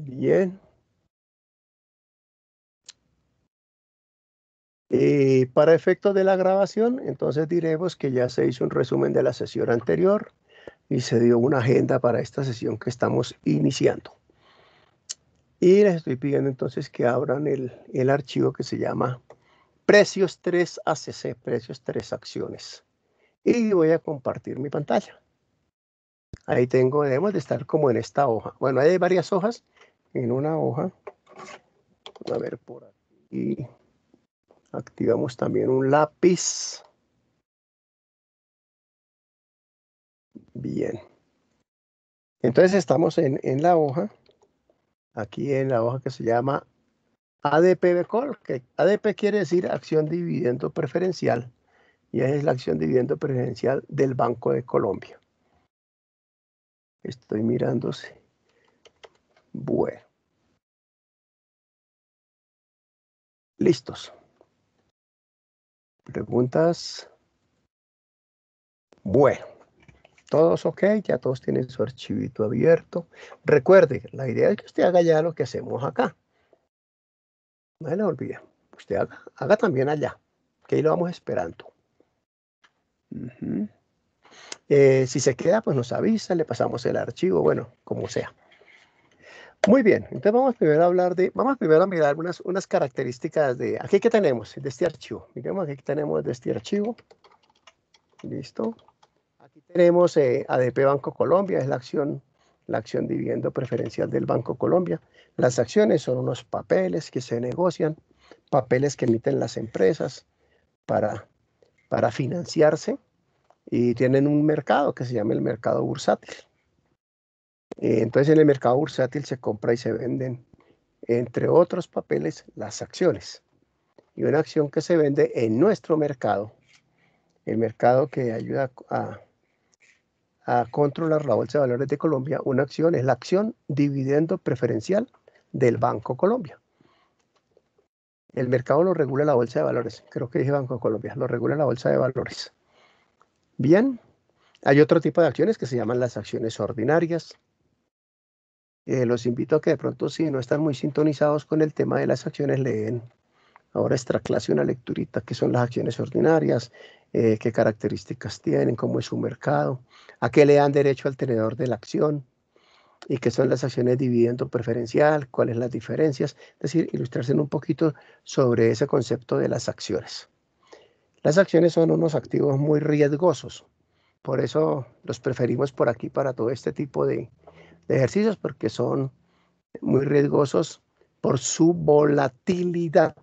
Bien. Para efectos de la grabación, entonces diremos que ya se hizo un resumen de la sesión anterior y se dio una agenda para esta sesión que estamos iniciando. Y les estoy pidiendo entonces que abran el archivo que se llama Precios 3 ACC, Precios 3 Acciones. Y voy a compartir mi pantalla. Ahí tengo, debemos de estar como en esta hoja. Bueno, hay varias hojas. En una hoja, a ver por aquí, activamos también un lápiz. Bien. Entonces estamos en la hoja, aquí en la hoja que se llama ADP Call, que ADP quiere decir acción dividendo preferencial, y esa es la acción dividendo preferencial del Banco de Colombia. Estoy mirándose. Bueno. Listos. ¿Preguntas? Bueno. Todos ok, ya todos tienen su archivito abierto. Recuerde, la idea es que usted haga ya lo que hacemos acá. No se le olvide. Usted haga también allá, que ahí lo vamos esperando. Si se queda, pues nos avisa, le pasamos el archivo, bueno, como sea. Muy bien, entonces vamos primero a mirar unas características de, aquí que tenemos, de este archivo. Miremos, aquí tenemos de este archivo. Listo. Aquí tenemos ADP Banco Colombia, es la acción dividendo preferencial del Banco Colombia. Las acciones son unos papeles que se negocian, papeles que emiten las empresas para financiarse y tienen un mercado que se llama el mercado bursátil. Entonces en el mercado bursátil se compra y se venden, entre otros papeles, las acciones. Y una acción que se vende en nuestro mercado, el mercado que ayuda a controlar la Bolsa de Valores de Colombia, una acción es la acción dividendo preferencial del Banco Colombia. El mercado lo regula la Bolsa de Valores, creo que dije Banco Colombia, lo regula la Bolsa de Valores. Bien, hay otro tipo de acciones que se llaman las acciones ordinarias. Los invito a que de pronto, si no están muy sintonizados con el tema de las acciones, leen ahora extra clase una lecturita, qué son las acciones ordinarias, qué características tienen, cómo es su mercado, a qué le dan derecho al tenedor de la acción y qué son las acciones dividendo preferencial, cuáles las diferencias, es decir, ilustrarse un poquito sobre ese concepto de las acciones. Las acciones son unos activos muy riesgosos, por eso los preferimos por aquí para todo este tipo de ejercicios, porque son muy riesgosos por su volatilidad.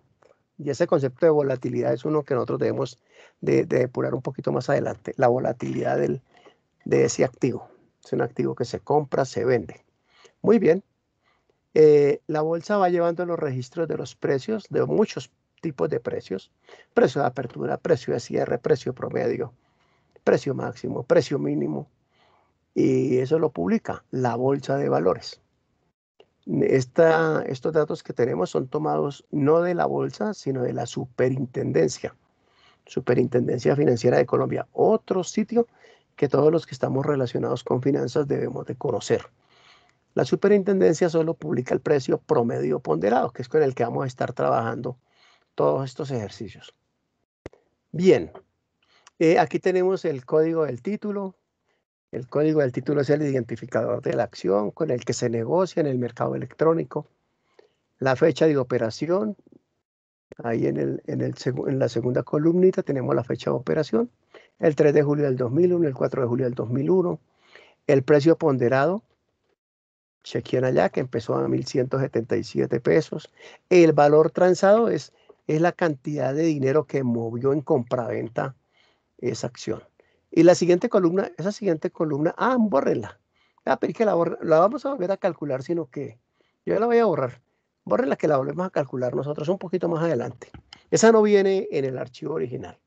Y ese concepto de volatilidad es uno que nosotros debemos de depurar un poquito más adelante, la volatilidad de ese activo. Es un activo que se compra, se vende. Muy bien. La bolsa va llevando los registros de los precios, de muchos tipos de precios. Precio de apertura, precio de cierre, precio promedio, precio máximo, precio mínimo. Y eso lo publica la Bolsa de Valores. Estos datos que tenemos son tomados no de la bolsa, sino de la Superintendencia Financiera de Colombia, otro sitio que todos los que estamos relacionados con finanzas debemos de conocer. La superintendencia solo publica el precio promedio ponderado, que es con el que vamos a estar trabajando todos estos ejercicios. Bien, aquí tenemos el código del título. El código del título es el identificador de la acción con el que se negocia en el mercado electrónico. La fecha de operación, ahí en la segunda columnita tenemos la fecha de operación, el 3 de julio del 2001, el 4 de julio del 2001, el precio ponderado, chequen allá que empezó a 1.177 pesos, el valor transado es la cantidad de dinero que movió en compraventa esa acción. Y la siguiente columna, bórrenla. Pero que la vamos a volver a calcular, sino que yo la voy a borrar. Bórrenla que la volvemos a calcular nosotros un poquito más adelante. Esa no viene en el archivo original.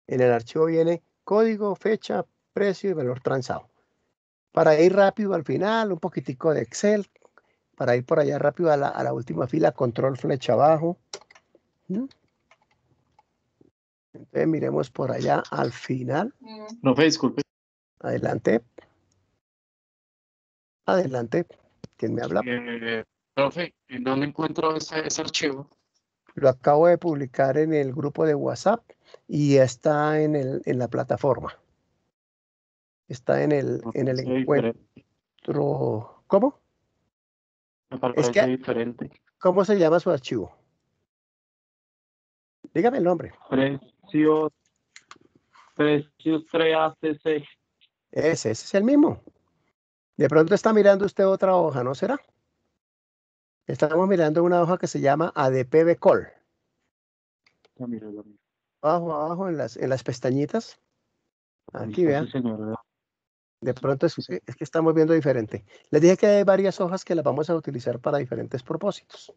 En el archivo viene código, fecha, precio y valor transado. Para ir rápido al final, un poquitico de Excel. Para ir por allá rápido a la última fila, control flecha abajo. Entonces miremos por allá al final. No, disculpe. Adelante. Adelante. ¿Quién me habla? Profe, ¿en dónde encuentro ese archivo? Lo acabo de publicar en el grupo de WhatsApp y está en la plataforma. Está Me en el parece diferente. encuentro. ¿Cómo? Me Es que, parece diferente. ¿cómo se llama su archivo? Dígame el nombre. Precios, precios 3ACC. Ese es el mismo. De pronto está mirando usted otra hoja, ¿no será? Estamos mirando una hoja que se llama ADP Call. Ah, mira, lo mismo. Abajo en las pestañitas. Aquí Listo, sí, vean. señor. De pronto Sí, sí. es que estamos viendo diferente. Les dije que hay varias hojas que las vamos a utilizar para diferentes propósitos.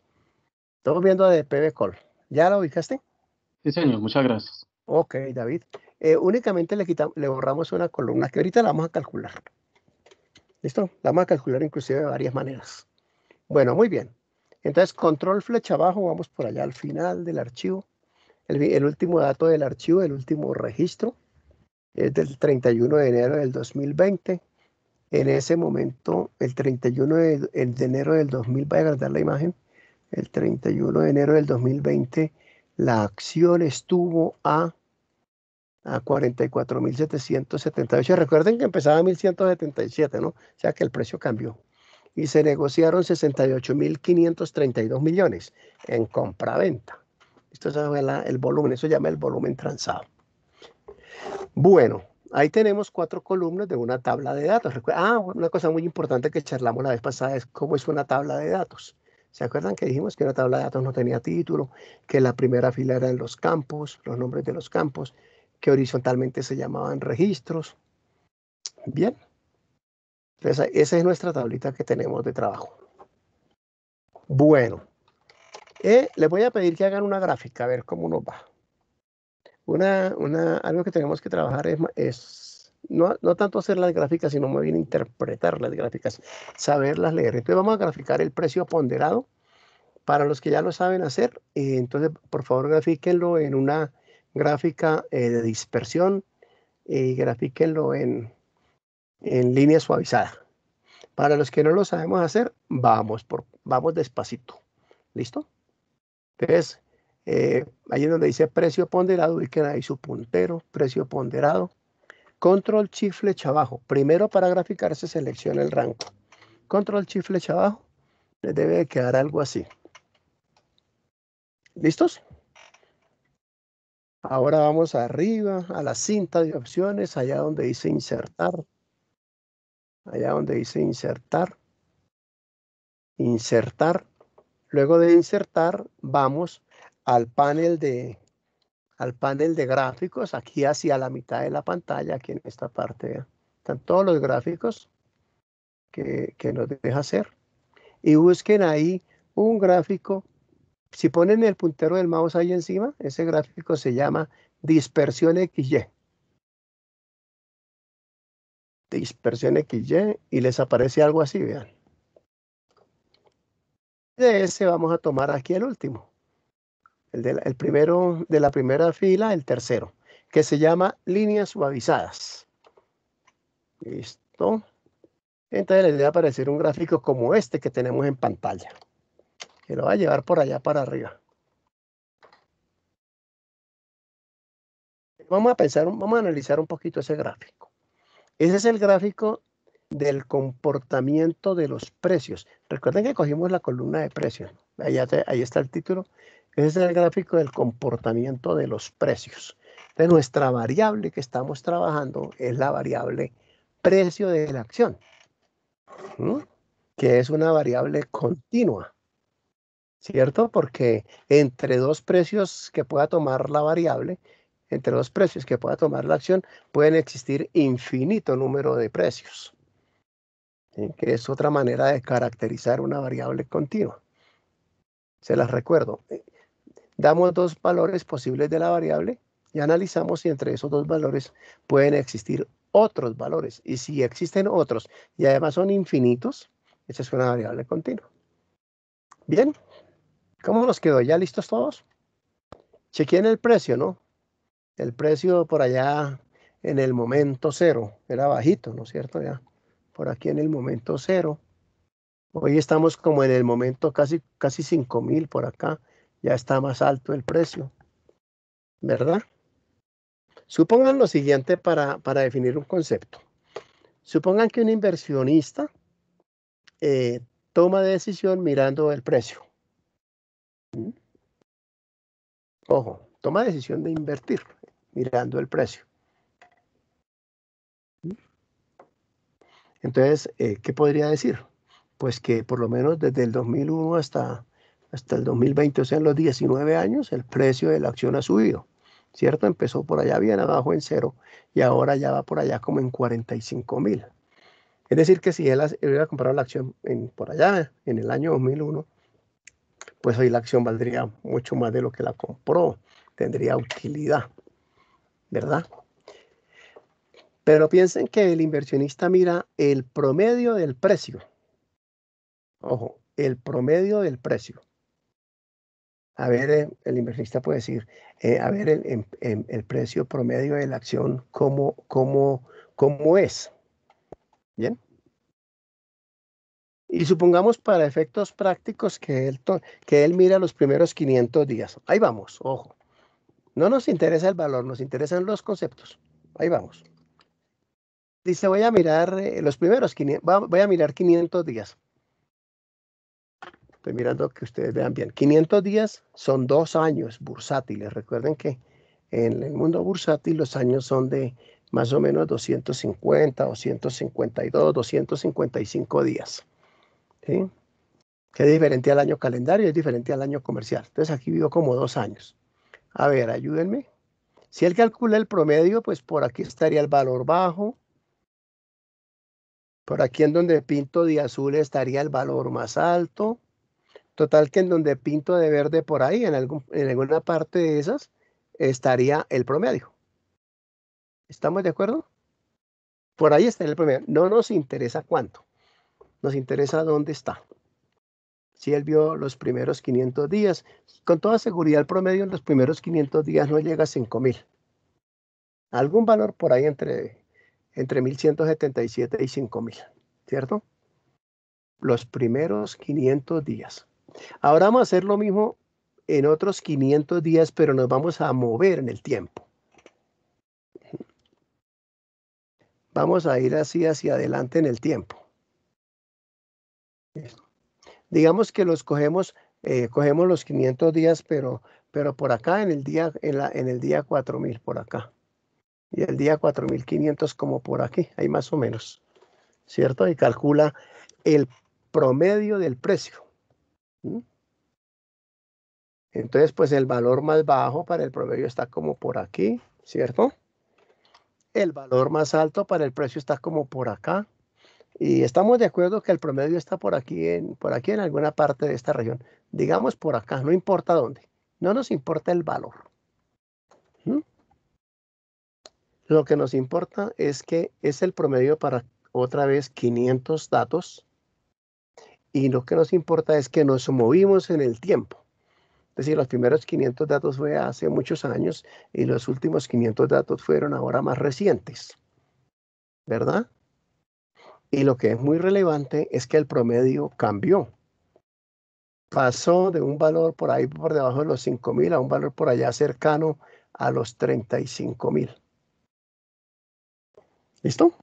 Estamos viendo ADP Call. ¿Ya la ubicaste? Sí, señor, muchas gracias. Ok, David. Únicamente le borramos una columna que ahorita la vamos a calcular. ¿Listo? La vamos a calcular inclusive de varias maneras. Bueno, muy bien. Entonces, control flecha abajo, vamos por allá al final del archivo. El último dato del archivo, el último registro, es del 31 de enero del 2020. En ese momento, el 31 de enero del 2000, voy a agrandar la imagen, el 31 de enero del 2020, la acción estuvo a 44.778. Recuerden que empezaba a 1.177, ¿no? O sea que el precio cambió. Y se negociaron 68.532 millones en compraventa. Esto es el volumen, eso se llama el volumen transado. Bueno, ahí tenemos 4 columnas de una tabla de datos. Una cosa muy importante que charlamos la vez pasada es cómo es una tabla de datos. ¿Se acuerdan que dijimos que una tabla de datos no tenía título, que la primera fila eran los campos, los nombres de los campos, que horizontalmente se llamaban registros? Bien, entonces esa es nuestra tablita que tenemos de trabajo. Bueno, les voy a pedir que hagan una gráfica, a ver cómo nos va. Algo que tenemos que trabajar es no tanto hacer las gráficas, sino más bien interpretar las gráficas, saberlas leer. Entonces vamos a graficar el precio ponderado. Para los que ya lo saben hacer, entonces por favor grafíquenlo en una gráfica de dispersión y grafíquenlo en línea suavizada. Para los que no lo sabemos hacer, vamos despacito. ¿Listo? Entonces, ahí en donde dice precio ponderado, ubiquen ahí su puntero, precio ponderado. Control Shift flecha abajo. Primero para graficar se selecciona el rango. Control Shift flecha abajo. Les debe de quedar algo así. ¿Listos? Ahora vamos arriba a la cinta de opciones, allá donde dice insertar. Allá donde dice insertar. Insertar. Luego de insertar, vamos al panel de gráficos, aquí hacia la mitad de la pantalla, aquí en esta parte. ¿Vean? Están todos los gráficos que nos deja hacer. Y busquen ahí un gráfico. Si ponen el puntero del mouse ahí encima, ese gráfico se llama dispersión XY. Dispersión XY y les aparece algo así, vean. De ese vamos a tomar aquí el último. El primero de la primera fila, el tercero, que se llama líneas suavizadas. ¿Listo? Entonces les debe aparecer un gráfico como este que tenemos en pantalla. Que lo va a llevar por allá para arriba. Vamos a analizar un poquito ese gráfico. Ese es el gráfico del comportamiento de los precios. Recuerden que cogimos la columna de precios. Ahí está el título. Ese es el gráfico del comportamiento de los precios. Entonces, nuestra variable que estamos trabajando es la variable precio de la acción, ¿sí? Que es una variable continua, ¿cierto? Porque entre dos precios que pueda tomar la variable, entre dos precios que pueda tomar la acción, pueden existir infinito número de precios. ¿Sí? Que es otra manera de caracterizar una variable continua. Se las recuerdo. Damos dos valores posibles de la variable y analizamos si entre esos dos valores pueden existir otros valores. Y si existen otros y además son infinitos, esa es una variable continua. Bien, ¿cómo nos quedó? ¿Ya listos todos? Chequen el precio, ¿no? El precio por allá en el momento cero era bajito, ¿no es cierto? Ya por aquí en el momento cero. Hoy estamos como en el momento casi 5.000 por acá. Ya está más alto el precio, ¿verdad? Supongan lo siguiente para definir un concepto. Supongan que un inversionista toma decisión mirando el precio. ¿Mm? Ojo, toma decisión de invertir mirando el precio. ¿Mm? Entonces, ¿qué podría decir? Pues que por lo menos desde el 2001 hasta el 2020, o sea, en los 19 años, el precio de la acción ha subido, ¿cierto? Empezó por allá bien abajo en cero y ahora ya va por allá como en 45.000. Es decir, que si él hubiera comprado la acción por allá en el año 2001, pues hoy la acción valdría mucho más de lo que la compró, tendría utilidad, ¿verdad? Pero piensen que el inversionista mira el promedio del precio. Ojo, el promedio del precio. A ver, el inversionista puede decir, a ver el precio promedio de la acción, ¿cómo es? ¿Bien? Y supongamos para efectos prácticos que él mira los primeros 500 días. Ahí vamos, ojo. No nos interesa el valor, nos interesan los conceptos. Ahí vamos. Dice, voy a mirar los primeros 500, voy a mirar 500 días. Estoy mirando que ustedes vean bien. 500 días son 2 años bursátiles. Recuerden que en el mundo bursátil los años son de más o menos 250, 252, 255 días. ¿Sí? Que es diferente al año calendario, es diferente al año comercial. Entonces aquí vivo como 2 años. A ver, ayúdenme. Si él calcula el promedio, pues por aquí estaría el valor bajo. Por aquí en donde pinto de azul estaría el valor más alto. Total que en donde pinto de verde por ahí, en alguna parte de esas, estaría el promedio. ¿Estamos de acuerdo? Por ahí está el promedio. No nos interesa cuánto. Nos interesa dónde está. Si él vio los primeros 500 días, con toda seguridad el promedio en los primeros 500 días no llega a 5.000. Algún valor por ahí entre 1.177 y 5.000, ¿cierto? Los primeros 500 días. Ahora vamos a hacer lo mismo en otros 500 días, pero nos vamos a mover en el tiempo. Vamos a ir así hacia adelante en el tiempo. Digamos que cogemos los 500 días, pero por acá en el día 4.000 por acá. Y el día 4.500 como por aquí, ahí más o menos, ¿cierto? Y calcula el promedio del precio. ¿Mm? Entonces, pues el valor más bajo para el promedio está como por aquí, ¿cierto? El valor más alto para el precio está como por acá. Y estamos de acuerdo que el promedio está por aquí en alguna parte de esta región. Digamos por acá, no importa dónde. No nos importa el valor. ¿Mm? Lo que nos importa es que es el promedio para otra vez 500 datos. Y lo que nos importa es que nos movimos en el tiempo. Es decir, los primeros 500 datos fue hace muchos años y los últimos 500 datos fueron ahora más recientes, ¿verdad? Y lo que es muy relevante es que el promedio cambió. Pasó de un valor por ahí por debajo de los 5.000 a un valor por allá cercano a los 35.000. ¿Listo?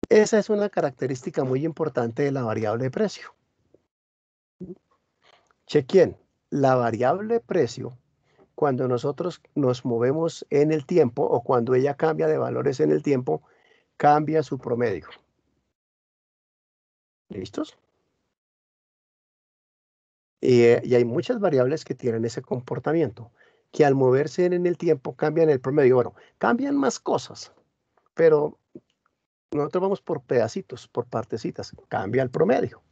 Esa es una característica muy importante de la variable precio. Chequen, la variable precio, cuando nosotros nos movemos en el tiempo o cuando ella cambia de valores en el tiempo, cambia su promedio. ¿Listos? Y hay muchas variables que tienen ese comportamiento, que al moverse en el tiempo cambian el promedio. Bueno, cambian más cosas, pero nosotros vamos por pedacitos, por partecitas. Cambia el promedio.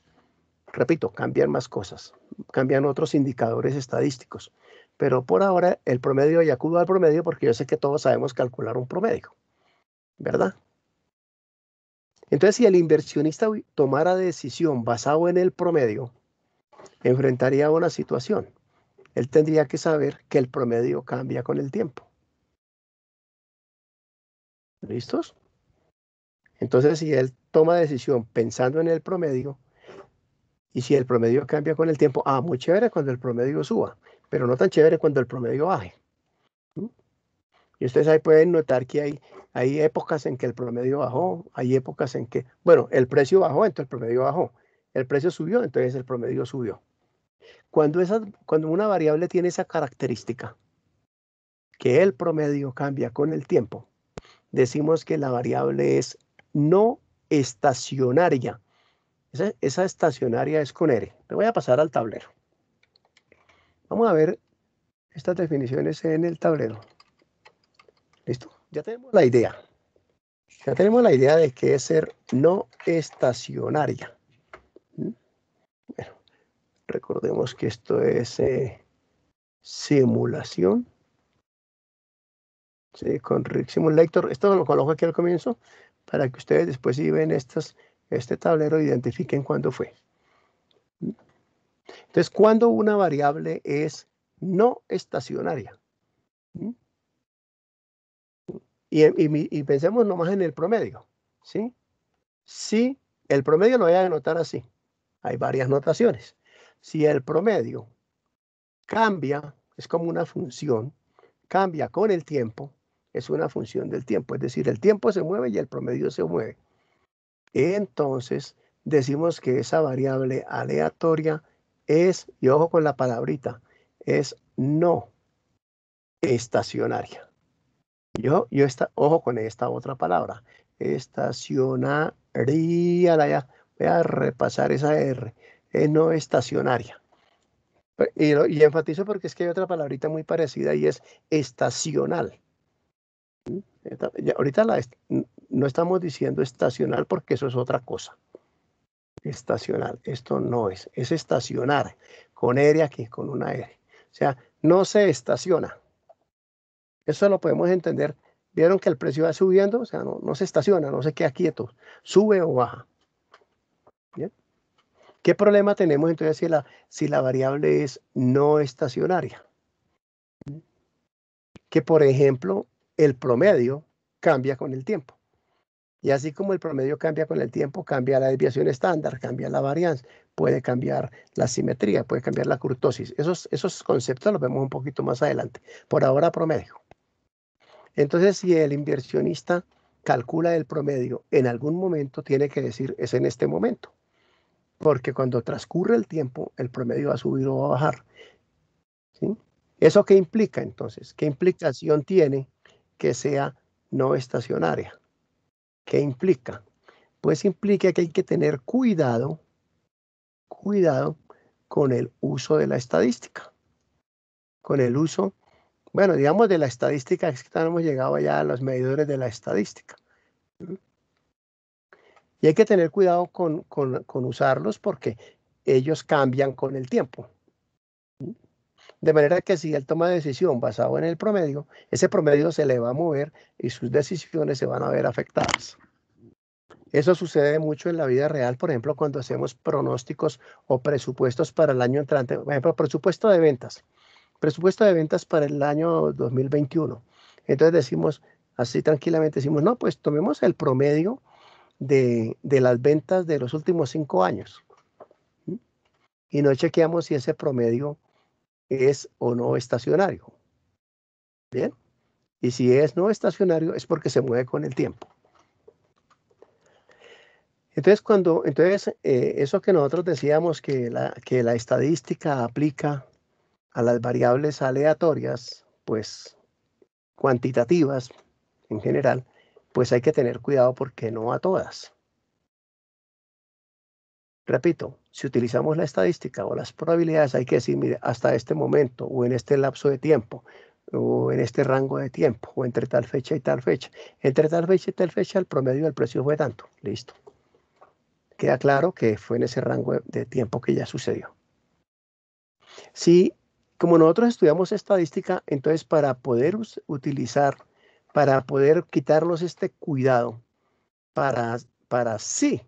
Repito, cambian más cosas, cambian otros indicadores estadísticos. Pero por ahora el promedio, y acudo al promedio porque yo sé que todos sabemos calcular un promedio, ¿verdad? Entonces, si el inversionista tomara decisión basado en el promedio, enfrentaría una situación. Él tendría que saber que el promedio cambia con el tiempo. ¿Listos? Entonces, si él toma decisión pensando en el promedio, y si el promedio cambia con el tiempo, muy chévere cuando el promedio suba, pero no tan chévere cuando el promedio baje. ¿Mm? Y ustedes ahí pueden notar que hay épocas en que el promedio bajó, hay épocas en que, bueno, el precio bajó, entonces el promedio bajó. El precio subió, entonces el promedio subió. Cuando una variable tiene esa característica, que el promedio cambia con el tiempo, decimos que la variable es no estacionaria. Esa estacionaria es con R. Te voy a pasar al tablero. Vamos a ver estas definiciones en el tablero. ¿Listo? Ya tenemos la idea. Ya tenemos la idea de qué es ser no estacionaria. Bueno, recordemos que esto es simulación. Sí, con Rig Simulator. Esto lo coloco aquí al comienzo para que ustedes después, si ven este tablero, identifiquen cuándo fue. Entonces, cuando una variable es no estacionaria. Y pensemos nomás en el promedio. ¿Sí? Si el promedio lo voy a anotar así. Hay varias notaciones. Si el promedio cambia, es como una función, cambia con el tiempo, es una función del tiempo. Es decir, el tiempo se mueve y el promedio se mueve. Entonces, decimos que esa variable aleatoria es, y ojo con la palabrita, es no estacionaria. Ojo con esta otra palabra, estacionaria, voy a repasar esa R, es no estacionaria. Y enfatizo porque es que hay otra palabrita muy parecida y es estacional. Ahorita no estamos diciendo estacional porque eso es otra cosa. Estacional, esto no es estacionar, con R aquí, con una R. O sea, no se estaciona. Eso lo podemos entender. Vieron que el precio va subiendo, o sea, no se estaciona, no se queda quieto, sube o baja. ¿Bien? ¿Qué problema tenemos entonces si la variable es no estacionaria? Que, por ejemplo, el promedio cambia con el tiempo. Y así como el promedio cambia con el tiempo, cambia la desviación estándar, cambia la varianza, puede cambiar la simetría, puede cambiar la kurtosis. Esos conceptos los vemos un poquito más adelante. Por ahora, promedio. Entonces, si el inversionista calcula el promedio, en algún momento tiene que decir, es en este momento. Porque cuando transcurre el tiempo, el promedio va a subir o va a bajar. ¿Sí? ¿Eso qué implica entonces? ¿Qué implicación tiene que sea no estacionaria? ¿Qué implica? Pues implica que hay que tener cuidado con el uso de la estadística. Con el uso, bueno, digamos de la estadística, es que hemos llegado ya a los medidores de la estadística. Y hay que tener cuidado con usarlos porque ellos cambian con el tiempo. De manera que si él toma decisión basado en el promedio, ese promedio se le va a mover y sus decisiones se van a ver afectadas. Eso sucede mucho en la vida real, por ejemplo, cuando hacemos pronósticos o presupuestos para el año entrante. Por ejemplo, presupuesto de ventas. Presupuesto de ventas para el año 2021. Entonces decimos, así tranquilamente decimos, no, pues tomemos el promedio de las ventas de los últimos 5 años. Y no chequeamos si ese promedio es o no estacionario. Bien. Y si es no estacionario es porque se mueve con el tiempo. Entonces, eso que nosotros decíamos que la estadística aplica a las variables aleatorias, pues cuantitativas en general, pues hay que tener cuidado porque no a todas. Repito, si utilizamos la estadística o las probabilidades, hay que decir, mire, hasta este momento o en este lapso de tiempo o en este rango de tiempo o entre tal fecha y tal fecha. Entre tal fecha y tal fecha el promedio del precio fue tanto. Listo. Queda claro que fue en ese rango de tiempo que ya sucedió. Si, como nosotros estudiamos estadística, entonces para poder para poder quitarnos este cuidado, para sí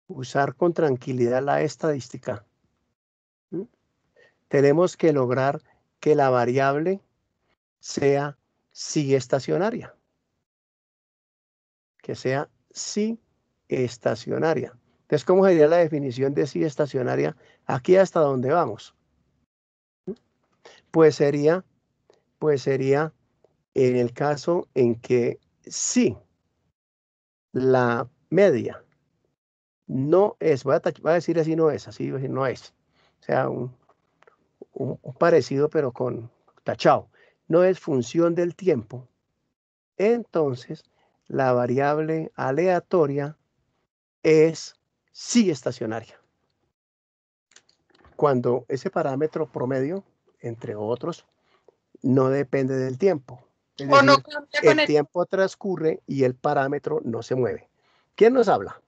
usar con tranquilidad la estadística, ¿sí? Tenemos que lograr que la variable sea sí estacionaria. Que sea sí estacionaria. Entonces, ¿cómo sería la definición de sí estacionaria aquí hasta donde vamos? Pues sería, pues sería en el caso en que sí la media no es, voy a decir así no es, así voy a decir no es. O sea, un parecido pero con tachado. No es función del tiempo. Entonces, la variable aleatoria es sí estacionaria. Cuando ese parámetro promedio, entre otros, no depende del tiempo. Es O no decir, cambia con el tiempo transcurre y el parámetro no se mueve. ¿Quién nos habla?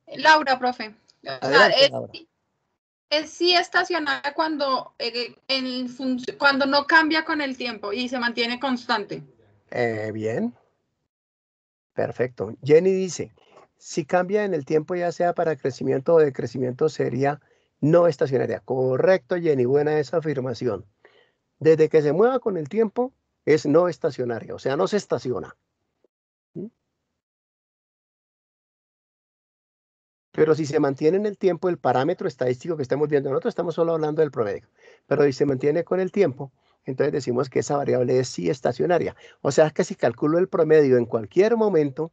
Laura, profe. O sea, Adelante, Laura. es sí estacionaria cuando, cuando no cambia con el tiempo y se mantiene constante. Bien, perfecto. Jenny dice, si cambia en el tiempo, ya sea para crecimiento o decrecimiento, sería no estacionaria. Correcto, Jenny, buena esa afirmación. Desde que se mueva con el tiempo, es no estacionaria, o sea, no se estaciona. ¿Mm? Pero si se mantiene en el tiempo, el parámetro estadístico que estamos viendo, nosotros estamos solo hablando del promedio, pero si se mantiene con el tiempo, entonces decimos que esa variable es sí estacionaria. O sea, que si calculo el promedio en cualquier momento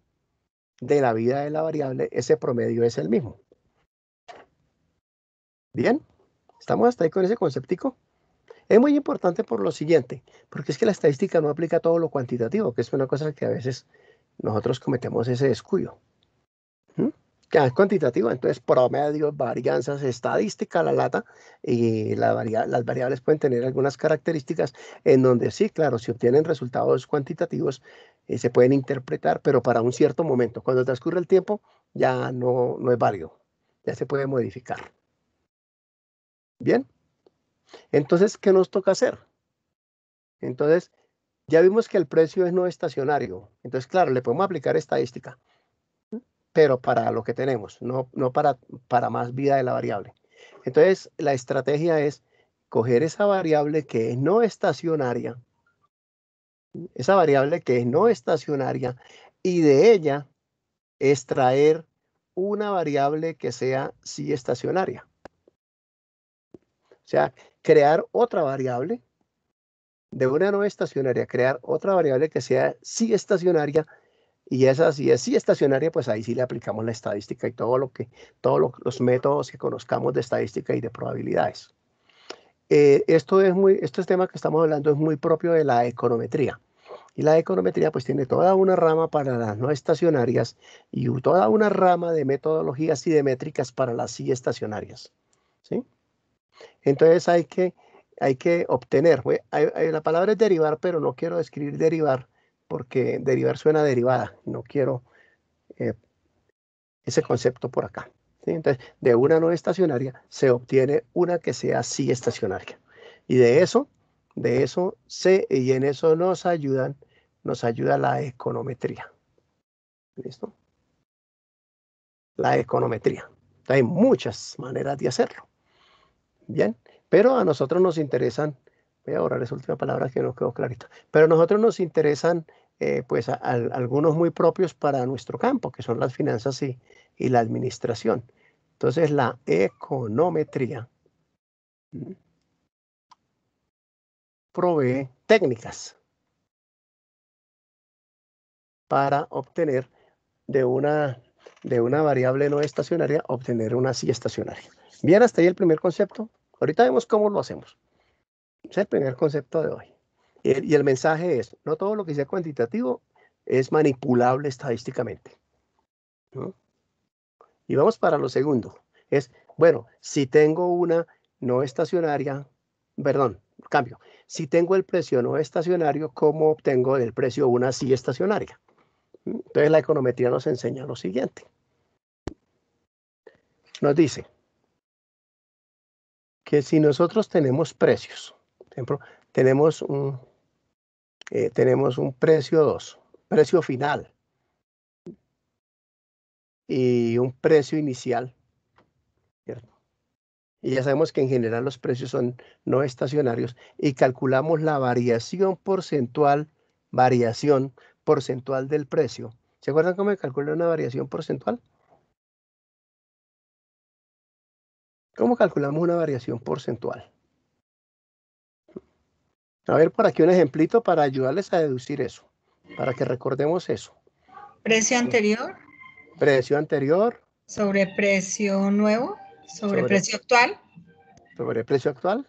de la vida de la variable, ese promedio es el mismo. Bien, ¿estamos hasta ahí con ese conceptico? Es muy importante por lo siguiente, porque es que la estadística no aplica todo lo cuantitativo, que es una cosa que a veces nosotros cometemos ese descuido. ¿Mm? Que es cuantitativo, entonces promedios, varianzas, estadística, la lata, y las variables pueden tener algunas características en donde sí, claro, si obtienen resultados cuantitativos, se pueden interpretar, pero para un cierto momento. Cuando transcurre el tiempo, ya no es válido, ya se puede modificar. Bien, entonces, ¿qué nos toca hacer? Entonces, ya vimos que el precio es no estacionario, entonces, claro, le podemos aplicar estadística, pero para lo que tenemos, no para más vida de la variable. Entonces, la estrategia es coger esa variable que es no estacionaria, esa variable que es no estacionaria, y de ella extraer una variable que sea sí estacionaria. O sea, crear otra variable de una no estacionaria, crear otra variable que sea sí estacionaria. Y esa, si es sí estacionaria, pues ahí sí le aplicamos la estadística y todos los métodos que conozcamos de estadística y de probabilidades. Este tema que estamos hablando es muy propio de la econometría. Y la econometría pues tiene toda una rama para las no estacionarias y toda una rama de metodologías y de métricas para las sí estacionarias. ¿Sí? Entonces hay que obtener. La palabra es derivar, pero no quiero escribir derivar porque derivar suena a derivada. No quiero ese concepto por acá. ¿Sí? Entonces, de una no estacionaria se obtiene una que sea sí estacionaria. Y y en eso nos ayuda la econometría. ¿Listo? La econometría. Hay muchas maneras de hacerlo. Bien, pero a nosotros nos interesan, voy a borrar esa última palabra que no quedó clarito, pero a nosotros nos interesan pues algunos muy propios para nuestro campo, que son las finanzas y la administración. Entonces la econometría provee técnicas para obtener de una variable no estacionaria, obtener una sí estacionaria. Bien, hasta ahí el primer concepto. Ahorita vemos cómo lo hacemos. Es el primer concepto de hoy. Y el mensaje es, no todo lo que sea cuantitativo es manipulable estadísticamente, ¿no? Y vamos para lo segundo. Es, bueno, si tengo una no estacionaria, perdón, cambio. Si tengo el precio no estacionario, ¿cómo obtengo del precio una sí estacionaria? Entonces la econometría nos enseña lo siguiente. Nos dice que si nosotros tenemos precios, por ejemplo, tenemos un precio 2, precio final, y un precio inicial, ¿cierto? Y ya sabemos que en general los precios son no estacionarios y calculamos la variación porcentual del precio. ¿Se acuerdan cómo se calcula una variación porcentual? ¿Cómo calculamos una variación porcentual? A ver, por aquí un ejemplito para ayudarles a deducir eso, para que recordemos eso. Precio anterior Precio anterior sobre precio nuevo, sobre Sobre- precio actual. sobre precio actual.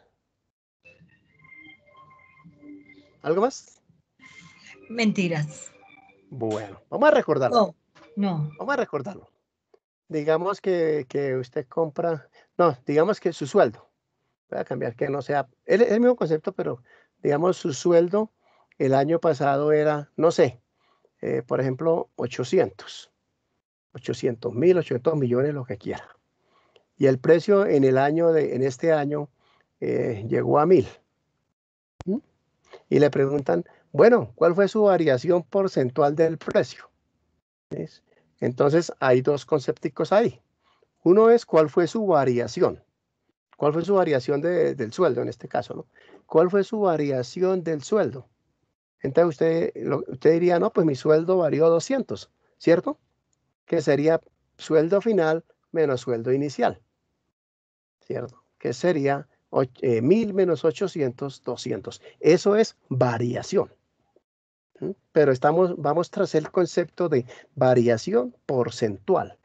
¿Algo más? Mentiras. Bueno, vamos a recordarlo. No. Vamos a recordarlo. Digamos que usted compra, no, digamos que su sueldo. Voy a cambiar que no sea, es el mismo concepto, pero digamos su sueldo el año pasado era, no sé, por ejemplo, 800.000, 800 millones, lo que quiera. Y el precio en este año llegó a 1.000. ¿Mm? Y le preguntan, bueno, ¿cuál fue su variación porcentual del precio? ¿Ves? Entonces hay dos conceptos ahí. Uno es cuál fue su variación. ¿Cuál fue su variación del sueldo en este caso, ¿no? ¿Cuál fue su variación del sueldo? Entonces usted diría, no, pues mi sueldo varió 200, ¿cierto? Que sería sueldo final menos sueldo inicial, ¿cierto? Que sería 1.000 menos 800, 200. Eso es variación. ¿Mm? Pero vamos tras el concepto de variación porcentual.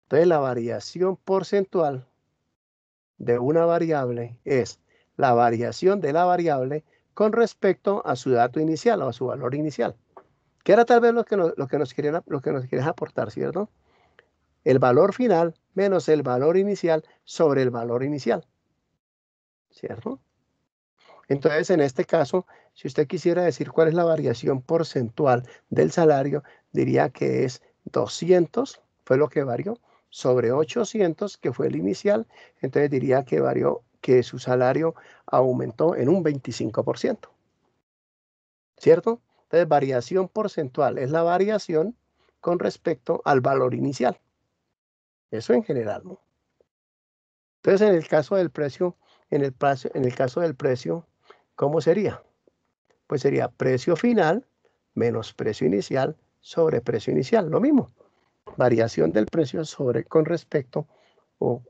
Entonces la variación porcentual de una variable es la variación de la variable con respecto a su dato inicial o a su valor inicial. Que era tal vez lo que nos querían aportar, ¿cierto? El valor final menos el valor inicial sobre el valor inicial, ¿cierto? Entonces, en este caso, si usted quisiera decir cuál es la variación porcentual del salario, diría que es 200, fue lo que varió, sobre 800, que fue el inicial, entonces diría que varió, que su salario aumentó en un 25%, ¿cierto? Entonces, variación porcentual es la variación con respecto al valor inicial. Eso en general, ¿no? Entonces, en el caso del precio, en el caso del precio, ¿cómo sería? Pues sería precio final menos precio inicial sobre precio inicial, lo mismo. Variación del precio con respecto o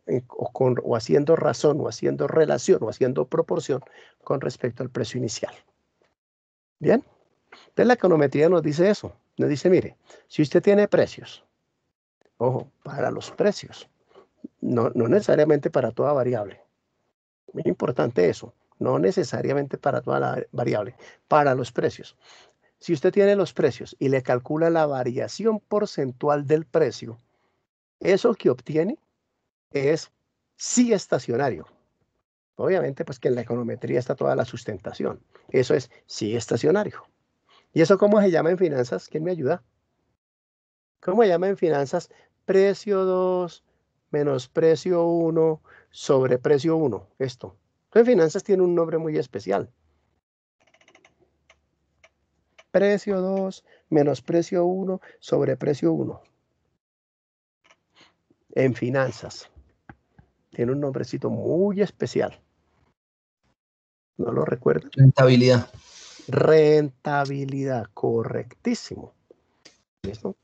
haciendo razón o haciendo relación o haciendo proporción con respecto al precio inicial. Bien, entonces la econometría nos dice eso, nos dice, mire, si usted tiene precios, ojo, para los precios, no necesariamente para toda variable, muy importante eso, no necesariamente para toda la variable, para los precios. Si usted tiene los precios y le calcula la variación porcentual del precio, eso que obtiene es sí estacionario. Obviamente, pues que en la econometría está toda la sustentación. Eso es sí estacionario. ¿Y eso cómo se llama en finanzas? ¿Quién me ayuda? ¿Cómo se llama en finanzas? Precio 2 menos precio 1 sobre precio 1. Esto. Entonces, en finanzas tiene un nombre muy especial. Precio 2 menos precio 1 sobre precio 1. En finanzas. Tiene un nombrecito muy especial. ¿No lo recuerdan? Rentabilidad. Rentabilidad, correctísimo. ¿Listo?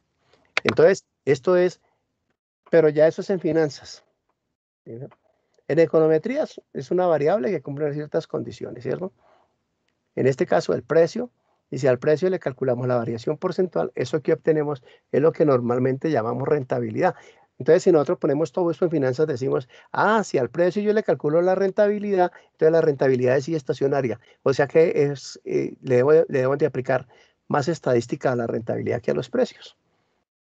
Entonces, esto es, pero ya eso es en finanzas. ¿Sí? En econometría es una variable que cumple ciertas condiciones, ¿cierto? En este caso, el precio, y si al precio le calculamos la variación porcentual, eso que obtenemos es lo que normalmente llamamos rentabilidad. Entonces, si nosotros ponemos todo esto en finanzas, decimos, si al precio yo le calculo la rentabilidad, entonces la rentabilidad es sí estacionaria. O sea que le debo de aplicar más estadística a la rentabilidad que a los precios.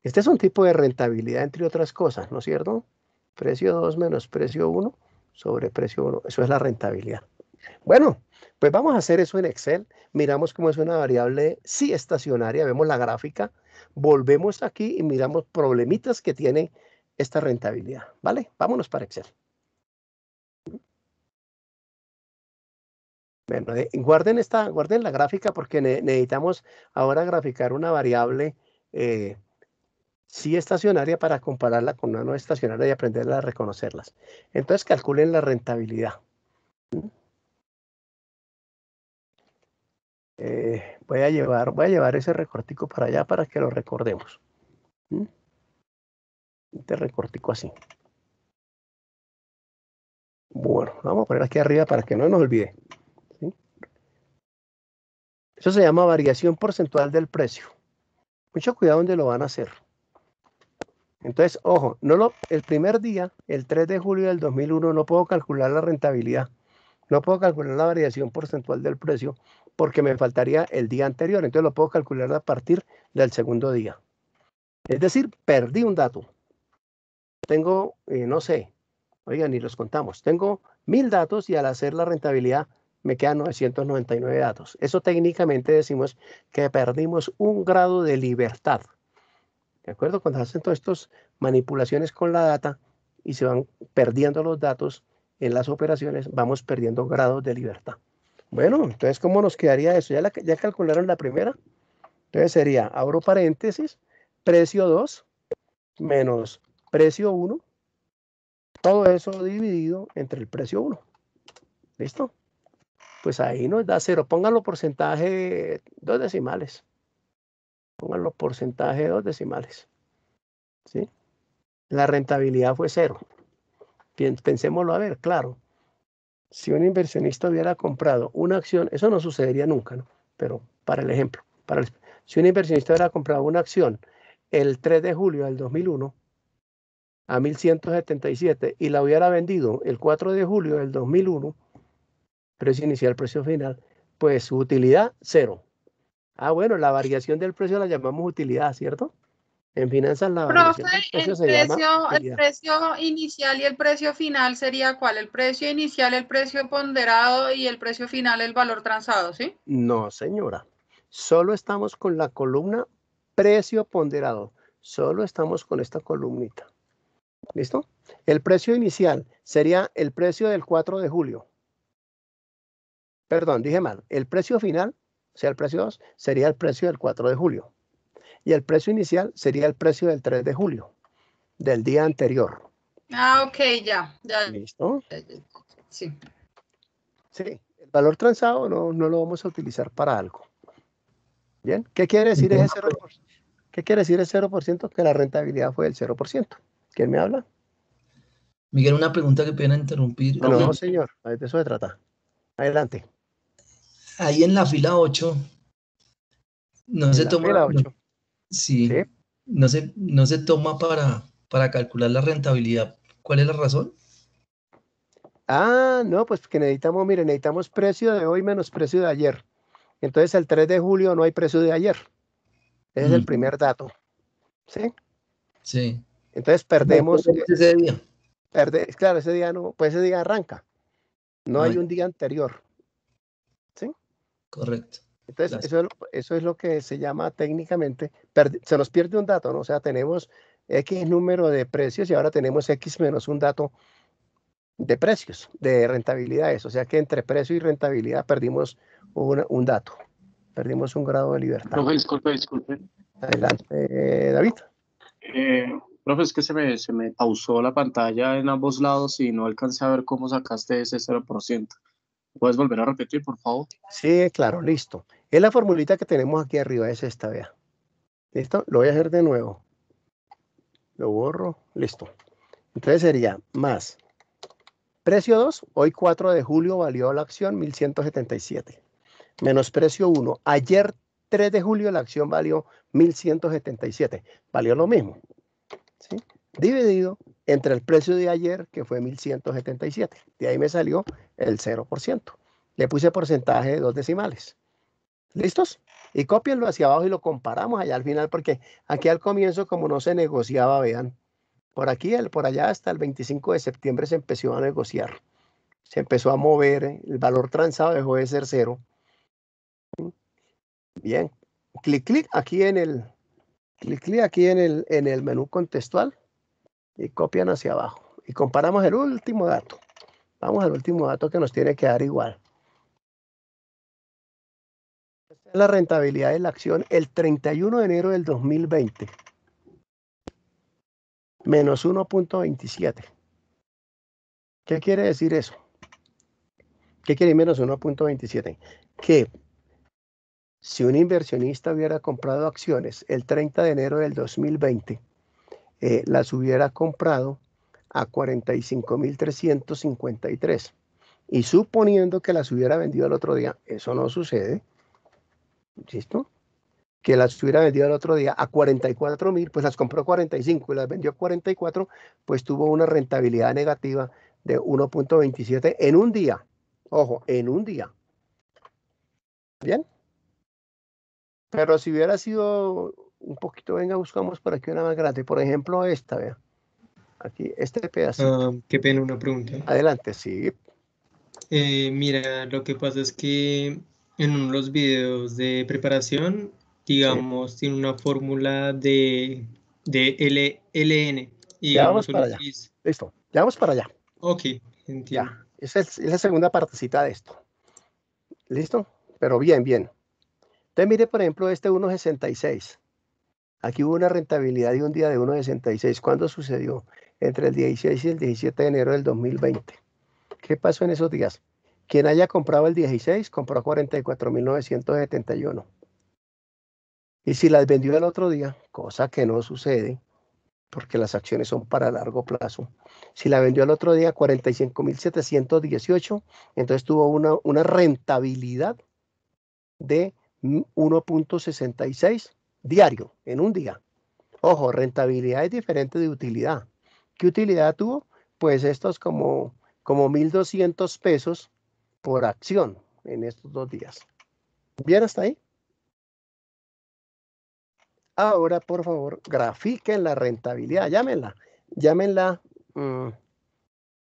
Este es un tipo de rentabilidad, entre otras cosas, ¿no es cierto? Precio 2 menos precio 1 sobre precio 1. Eso es la rentabilidad. Bueno, pues vamos a hacer eso en Excel. Miramos cómo es una variable sí estacionaria, vemos la gráfica, volvemos aquí y miramos problemitas que tiene esta rentabilidad, ¿vale? Vámonos para Excel. Bueno, guarden la gráfica porque necesitamos ahora graficar una variable sí estacionaria para compararla con una no estacionaria y aprender a reconocerlas. Entonces calculen la rentabilidad. Voy a llevar ese recortico para allá para que lo recordemos. ¿Mm? Este recortico así. Bueno, vamos a poner aquí arriba para que no nos olvide. ¿Sí? Eso se llama variación porcentual del precio. Mucho cuidado donde lo van a hacer. Entonces, ojo, el primer día, el 3 de julio del 2001, no puedo calcular la rentabilidad. No puedo calcular la variación porcentual del precio porque me faltaría el día anterior. Entonces lo puedo calcular a partir del segundo día. Es decir, perdí un dato. Tengo, no sé, oigan, ni los contamos. Tengo 1000 datos y al hacer la rentabilidad me quedan 999 datos. Eso técnicamente decimos que perdimos un grado de libertad. ¿De acuerdo? Cuando hacen todas estas manipulaciones con la data y se van perdiendo los datos en las operaciones, vamos perdiendo grados de libertad. Bueno, entonces, ¿cómo nos quedaría eso? ¿Ya calcularon la primera? Entonces sería, abro paréntesis, precio 2 menos precio 1, todo eso dividido entre el precio 1. ¿Listo? Pues ahí nos da 0. Pónganlo porcentaje 2 decimales. Pónganlo porcentaje 2 decimales. ¿Sí? La rentabilidad fue 0. Pensémoslo a ver, claro. Si un inversionista hubiera comprado una acción, eso no sucedería nunca, ¿no? Pero para el ejemplo, si un inversionista hubiera comprado una acción el 3 de julio del 2001 a 1177 y la hubiera vendido el 4 de julio del 2001, precio inicial, precio final, pues su utilidad 0. Ah, bueno, la variación del precio la llamamos utilidad, ¿cierto? En finanzas la variación Profe, del precio se llama el utilidad. precio inicial y el precio final sería ¿cuál? El precio inicial, el precio ponderado y el precio final, el valor transado, ¿sí? No, señora. Solo estamos con la columna precio ponderado. Solo estamos con esta columnita. ¿Listo? El precio inicial sería el precio del 4 de julio. Perdón, dije mal. El precio final, o sea, el precio 2, sería el precio del 4 de julio. Y el precio inicial sería el precio del 3 de julio, del día anterior. Ah, ok, ya. ¿Listo? Sí. Sí. El valor transado no lo vamos a utilizar para algo. ¿Bien? ¿Qué quiere decir ese 0%? ¿Qué quiere decir el 0%? Que la rentabilidad fue del 0%. ¿Quién me habla? Miguel, una pregunta que pena interrumpir. No, señor. De eso se trata. Adelante. Ahí en la fila 8 no En se la toma, fila 8. sí, Sí. no se toma para calcular la rentabilidad. ¿Cuál es la razón? Ah, no, pues que necesitamos, mire, necesitamos precio de hoy menos precio de ayer. Entonces el 3 de julio no hay precio de ayer. Ese es el primer dato. ¿Sí? Sí. Entonces perdemos, Ese día. claro, ese día no, pues ese día arranca. No hay un día anterior. ¿Sí? Correcto. Entonces, eso es lo que se llama técnicamente, se nos pierde un dato, ¿no? O sea, tenemos X número de precios y ahora tenemos X menos un dato de precios, de rentabilidades. O sea que entre precio y rentabilidad perdimos un dato, perdimos un grado de libertad. Profe, disculpe. Adelante, David. Profe, es que se me pausó la pantalla en ambos lados y no alcancé a ver cómo sacaste ese 0%. ¿Puedes volver a repetir, por favor? Sí, claro, listo. Es la formulita que tenemos aquí arriba, es esta, vea. ¿Listo? Lo voy a hacer de nuevo. Lo borro, listo. Entonces sería más precio 2, hoy 4 de julio valió la acción 1177. Menos precio 1, ayer 3 de julio la acción valió 1177. Valió lo mismo. ¿Sí? Dividido entre el precio de ayer, que fue 1177. De ahí me salió el 0%. Le puse porcentaje de 2 decimales. ¿Listos? Y cópienlo hacia abajo y lo comparamos allá al final, porque aquí al comienzo, como no se negociaba, vean, por aquí, por allá hasta el 25 de septiembre se empezó a negociar. Se empezó a mover, el valor transado dejó de ser 0. Bien, clic aquí en el menú contextual y copian hacia abajo. Y comparamos el último dato. Vamos al último dato que nos tiene que dar igual. Esta es la rentabilidad de la acción el 31 de enero del 2020. Menos 1.27. ¿Qué quiere decir eso? ¿Qué quiere menos 1.27? Que si un inversionista hubiera comprado acciones el 30 de enero del 2020 las hubiera comprado a 45.353. Y suponiendo que las hubiera vendido el otro día, eso no sucede, ¿listo? Que las hubiera vendido el otro día a 44.000, pues las compró a 45 y las vendió a 44, pues tuvo una rentabilidad negativa de 1.27 en un día. Ojo, en un día. ¿Bien? Pero si hubiera sido un poquito, venga, buscamos por aquí una más grande. Por ejemplo, esta, vea. Aquí, este pedacito. Qué pena, una pregunta. Adelante, sí. Mira, lo que pasa es que en uno de los videos de preparación, digamos, tiene una fórmula de LN y Ya digamos vamos solo para allá. utiliza. Listo, ya vamos para allá. Ok, Ya. entiendo. Esa es la segunda partecita de esto. ¿Listo? Pero bien, bien. Entonces mire, por ejemplo, este 1.66. Aquí hubo una rentabilidad de un día de 1.66. ¿Cuándo sucedió? Entre el 16 y el 17 de enero del 2020. ¿Qué pasó en esos días? Quien haya comprado el 16, compró a 44.971. Y si las vendió el otro día, cosa que no sucede, porque las acciones son para largo plazo. Si la vendió el otro día 45.718, entonces tuvo una rentabilidad de 1.66 diario, en un día. Ojo, rentabilidad es diferente de utilidad. ¿Qué utilidad tuvo? Pues estos como 1.200 pesos por acción en estos 2 días. ¿Bien hasta ahí? Ahora, por favor, grafiquen la rentabilidad. Llámenla,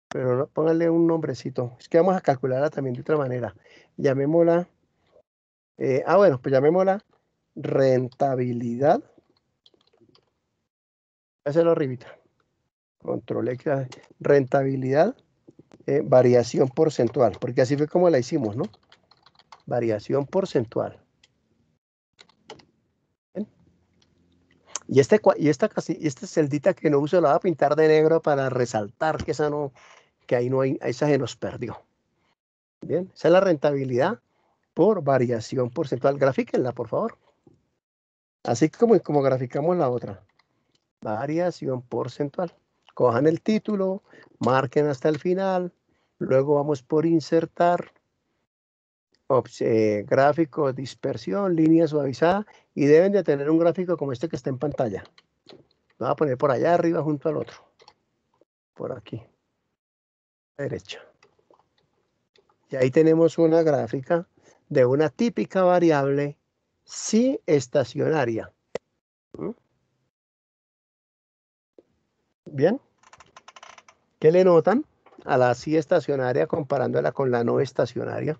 pero no, pónganle un nombrecito. Es que vamos a calcularla también de otra manera. Llamémosla, bueno, pues llamémosla rentabilidad. Hácelo arribita. Control X, rentabilidad, variación porcentual, porque así fue como la hicimos, ¿no? Variación porcentual. ¿Bien? Y esta celdita que no uso la voy a pintar de negro para resaltar que esa no, que ahí no hay, esa se nos perdió. Bien, esa es la rentabilidad por variación porcentual. Grafíquenla, por favor. Así como graficamos la otra. Variación porcentual. Cojan el título, marquen hasta el final, luego vamos por insertar, gráfico, dispersión, línea suavizada, y deben de tener un gráfico como este que está en pantalla. Lo voy a poner por allá arriba junto al otro. Por aquí. A la derecha. Y ahí tenemos una gráfica de una típica variable sí estacionaria. ¿Mm? Bien. ¿Qué le notan a la sí estacionaria comparándola con la no estacionaria?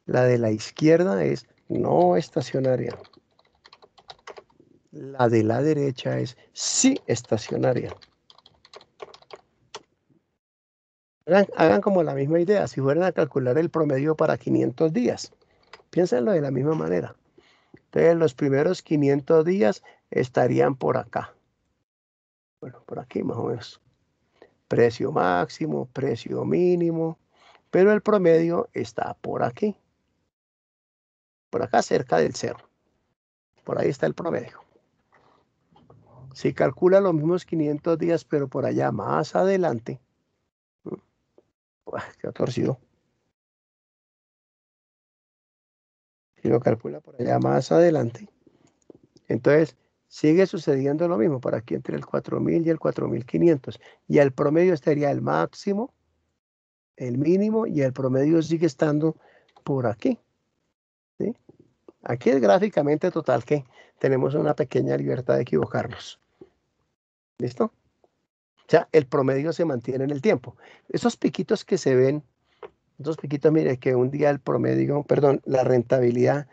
La de la izquierda es no estacionaria. La de la derecha es sí estacionaria. Hagan como la misma idea. Si fueran a calcular el promedio para 500 días, piénsenlo de la misma manera. Entonces, los primeros 500 días estarían por acá. Bueno, por aquí más o menos. Precio máximo, precio mínimo, pero el promedio está por aquí. Por acá cerca del cero. Por ahí está el promedio. Si calcula los mismos 500 días, pero por allá más adelante, qué torcido. Si lo calcula por allá más adelante, entonces sigue sucediendo lo mismo por aquí entre el 4.000 y el 4.500. Y el promedio estaría el máximo, el mínimo, y el promedio sigue estando por aquí. ¿Sí? Aquí es gráficamente total que tenemos una pequeña libertad de equivocarnos. ¿Listo? O sea, el promedio se mantiene en el tiempo. Esos piquitos que se ven, esos piquitos, mire, que un día el promedio, perdón, la rentabilidad,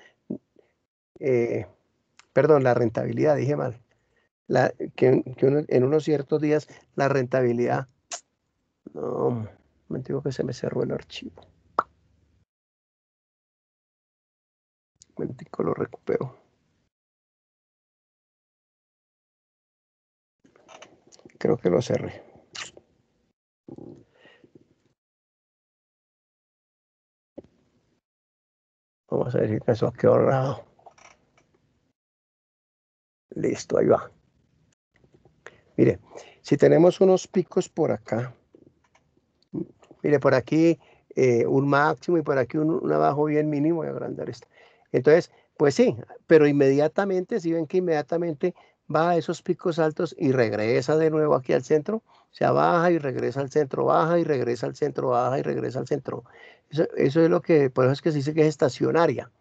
la rentabilidad, dije mal, en unos ciertos días la rentabilidad, no, me digo que se me cerró el archivo. Un momentico, lo recupero. Creo que lo cerré. Vamos a ver si eso quedó ahorrado. Listo, ahí va. Mire, si tenemos unos picos por acá, mire, por aquí un máximo y por aquí un abajo bien mínimo, voy a agrandar esto. Entonces, pues sí, pero inmediatamente, si ven que inmediatamente va a esos picos altos y regresa de nuevo aquí al centro, o sea, baja y regresa al centro, baja y regresa al centro, baja y regresa al centro. Eso es lo que, por eso es que se dice que es estacionaria.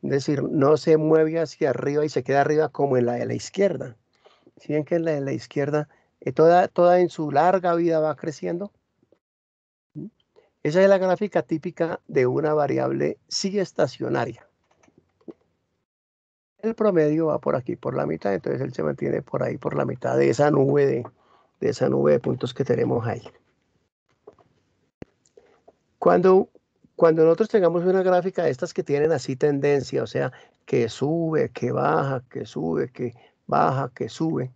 Es decir, no se mueve hacia arriba y se queda arriba como en la de la izquierda. Si ven que en la de la izquierda, toda en su larga vida va creciendo. Esa es la gráfica típica de una variable sí estacionaria. El promedio va por aquí, por la mitad, entonces él se mantiene por ahí, por la mitad de esa nube de puntos que tenemos ahí. Cuando nosotros tengamos una gráfica de estas que tienen así tendencia, o sea, que sube, que baja, que sube, que baja, que sube,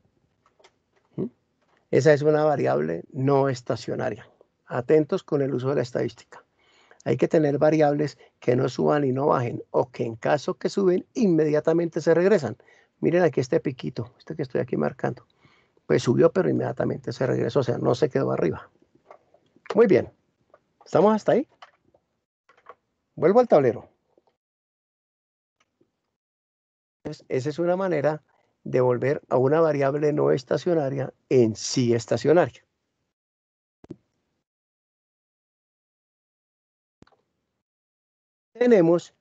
esa es una variable no estacionaria. Atentos con el uso de la estadística. Hay que tener variables que no suban y no bajen, o que en caso que suben, inmediatamente se regresan. Miren aquí este piquito, este que estoy aquí marcando. Pues subió, pero inmediatamente se regresó, o sea, no se quedó arriba. Muy bien. ¿Estamos hasta ahí? Vuelvo al tablero. Entonces, esa es una manera de volver a una variable no estacionaria en sí estacionaria. Tenemos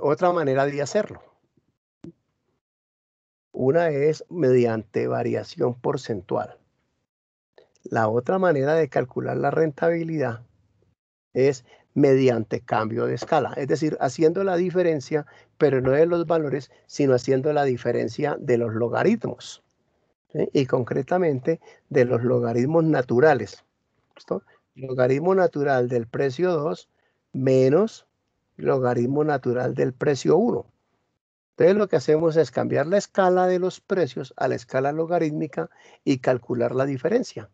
otra manera de hacerlo. Una es mediante variación porcentual. La otra manera de calcular la rentabilidad es mediante cambio de escala, es decir, haciendo la diferencia, pero no de los valores, sino haciendo la diferencia de los logaritmos, ¿sí? Y concretamente de los logaritmos naturales. ¿Listo? Logaritmo natural del precio 2 menos logaritmo natural del precio 1. Entonces lo que hacemos es cambiar la escala de los precios a la escala logarítmica y calcular la diferencia.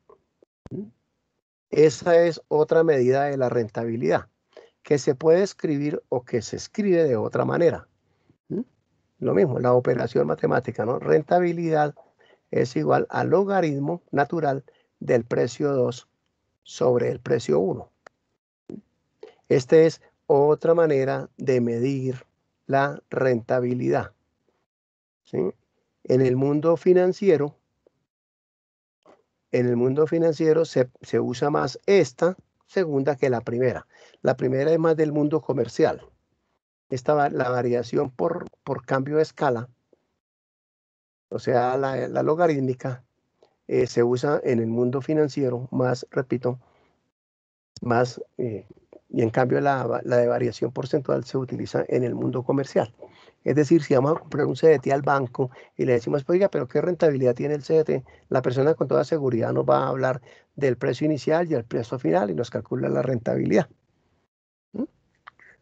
Esa es otra medida de la rentabilidad, que se puede escribir o que se escribe de otra manera. Lo mismo, la operación matemática, ¿no? Rentabilidad es igual al logaritmo natural del precio 2 sobre el precio 1. Esta es otra manera de medir la rentabilidad, ¿sí? En el mundo financiero se usa más esta segunda que la primera. La primera es más del mundo comercial. La variación por cambio de escala, o sea, la logarítmica, se usa en el mundo financiero más, repito, más, y en cambio la de variación porcentual se utiliza en el mundo comercial. Es decir, si vamos a comprar un CDT al banco y le decimos, oiga, pero ¿qué rentabilidad tiene el CDT? La persona con toda seguridad nos va a hablar del precio inicial y el precio final y nos calcula la rentabilidad.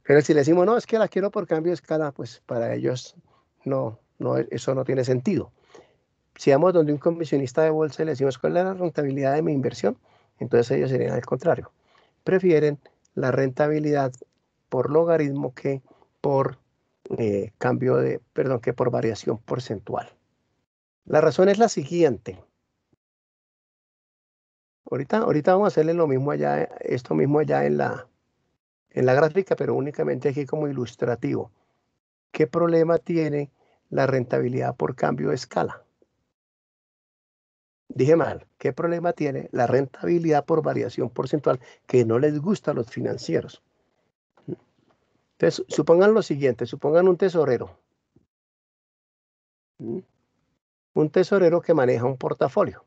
Pero si le decimos, no, es que la quiero por cambio de escala, pues para ellos eso no tiene sentido. Si vamos donde un comisionista de bolsa y le decimos, ¿cuál es la rentabilidad de mi inversión? Entonces ellos serían al contrario. Prefieren la rentabilidad por logaritmo que por que por variación porcentual. La razón es la siguiente. Ahorita vamos a hacerle lo mismo allá, esto mismo allá en la gráfica, pero únicamente aquí como ilustrativo. ¿Qué problema tiene la rentabilidad por cambio de escala? Dije mal, ¿qué problema tiene la rentabilidad por variación porcentual que no les gusta a los financieros? Entonces, supongan lo siguiente, supongan un tesorero. Un tesorero que maneja un portafolio.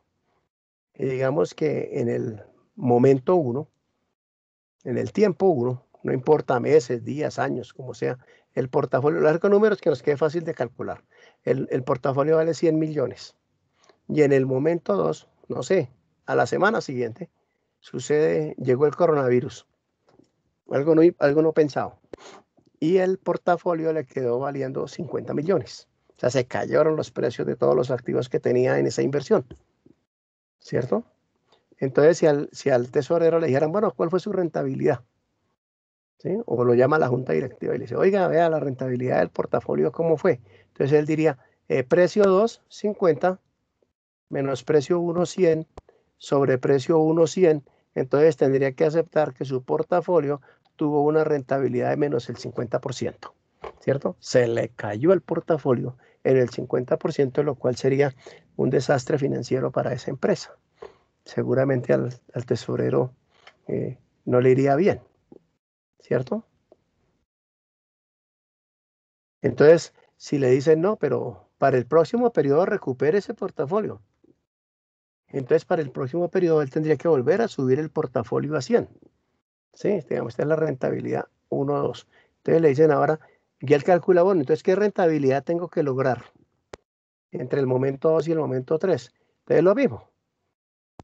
Y digamos que en el momento 1, en el tiempo 1, no importa meses, días, años, como sea, el portafolio, los números que nos quede fácil de calcular. El portafolio vale 100 millones. Y en el momento 2, no sé, a la semana siguiente, llegó el coronavirus. Algo no pensado. Y el portafolio le quedó valiendo 50 millones. O sea, se cayeron los precios de todos los activos que tenía en esa inversión. ¿Cierto? Entonces, si al tesorero le dijeran, bueno, ¿cuál fue su rentabilidad? ¿Sí? O lo llama la junta directiva y le dice, oiga, vea la rentabilidad del portafolio, ¿cómo fue? Entonces él diría, precio 2, 50, menos precio 1.100 sobre precio 1.100, entonces tendría que aceptar que su portafolio tuvo una rentabilidad de menos el 50%, ¿cierto? Se le cayó el portafolio en el 50%, lo cual sería un desastre financiero para esa empresa. Seguramente al tesorero no le iría bien, ¿cierto? Entonces, si le dicen no, pero para el próximo periodo recupere ese portafolio. Entonces, para el próximo periodo él tendría que volver a subir el portafolio a 100. ¿Sí? Digamos, esta es la rentabilidad 1, 2. Entonces le dicen ahora, y él calcula, bueno, entonces, ¿qué rentabilidad tengo que lograr entre el momento 2 y el momento 3? Entonces, lo mismo.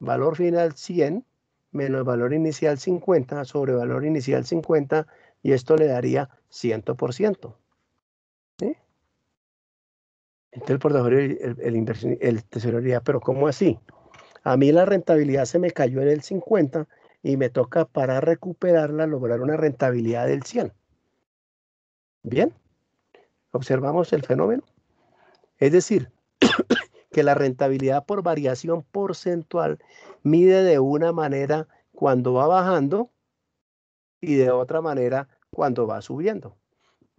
Valor final 100 menos valor inicial 50 sobre valor inicial 50, y esto le daría 100%. ¿Sí? Entonces el portafolio, el tesorero diría, pero ¿cómo así? A mí la rentabilidad se me cayó en el 50 y me toca para recuperarla lograr una rentabilidad del 100. Bien, observamos el fenómeno. Es decir, que la rentabilidad por variación porcentual mide de una manera cuando va bajando y de otra manera cuando va subiendo.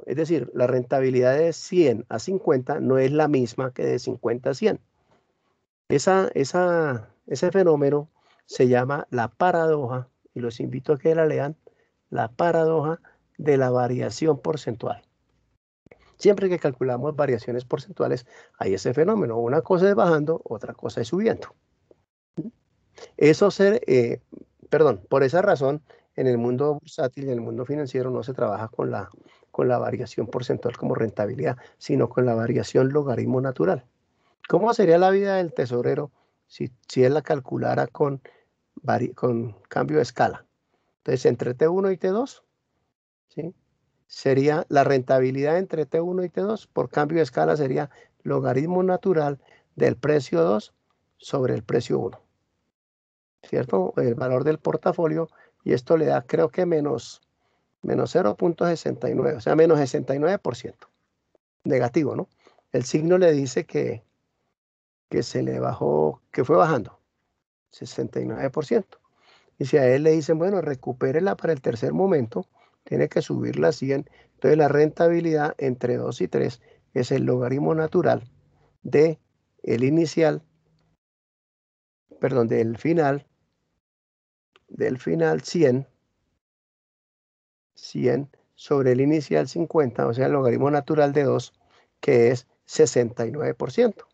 Es decir, la rentabilidad de 100 a 50 no es la misma que de 50 a 100. Ese fenómeno se llama la paradoja, y los invito a que la lean, la paradoja de la variación porcentual. Siempre que calculamos variaciones porcentuales, hay ese fenómeno. Una cosa es bajando, otra cosa es subiendo. Por esa razón, en el mundo bursátil y en el mundo financiero no se trabaja con la variación porcentual como rentabilidad, sino con la variación logaritmo natural. ¿Cómo sería la vida del tesorero si él la calculara con cambio de escala? Entonces, entre T1 y T2, ¿sí? Sería la rentabilidad entre T1 y T2 por cambio de escala sería logaritmo natural del precio 2 sobre el precio 1. ¿Cierto? El valor del portafolio, y esto le da, creo que menos 0.69, o sea, menos 69%. Negativo, ¿no? El signo le dice que se le bajó, que fue bajando, 69%. Y si a él le dicen, bueno, recupérela para el tercer momento, tiene que subirla a 100. Entonces la rentabilidad entre 2 y 3 es el logaritmo natural de el inicial, perdón, del final 100 sobre el inicial 50, o sea, el logaritmo natural de 2, que es 69%.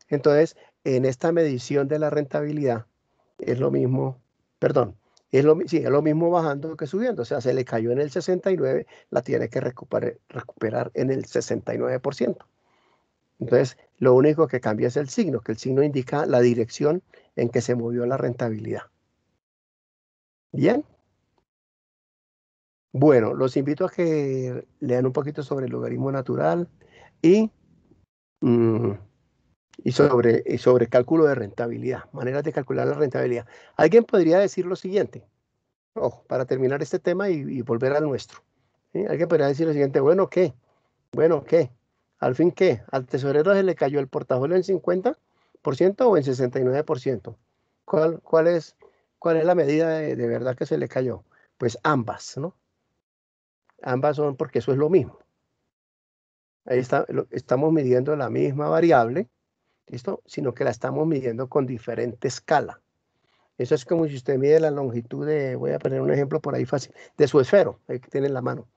Entonces, en esta medición de la rentabilidad, es lo mismo, perdón, es lo mismo bajando que subiendo. O sea, se le cayó en el 69, la tiene que recuperar en el 69%. Entonces, lo único que cambia es el signo, que el signo indica la dirección en que se movió la rentabilidad. Bien. Bueno, los invito a que lean un poquito sobre el logaritmo natural y sobre cálculo de rentabilidad, maneras de calcular la rentabilidad. Alguien podría decir lo siguiente, ojo, para terminar este tema y volver al nuestro. ¿Sí? Alguien podría decir lo siguiente, bueno, ¿qué? ¿Al fin qué? ¿Al tesorero se le cayó el portafolio en 50% o en 69%? ¿Cuál es la medida de verdad que se le cayó? Pues ambas, ¿no? Ambas son porque eso es lo mismo. Ahí estamos midiendo la misma variable, ¿listo? Sino que la estamos midiendo con diferente escala. Eso es como si usted mide la longitud voy a poner un ejemplo por ahí fácil, de su esfero, ahí que tiene en la mano.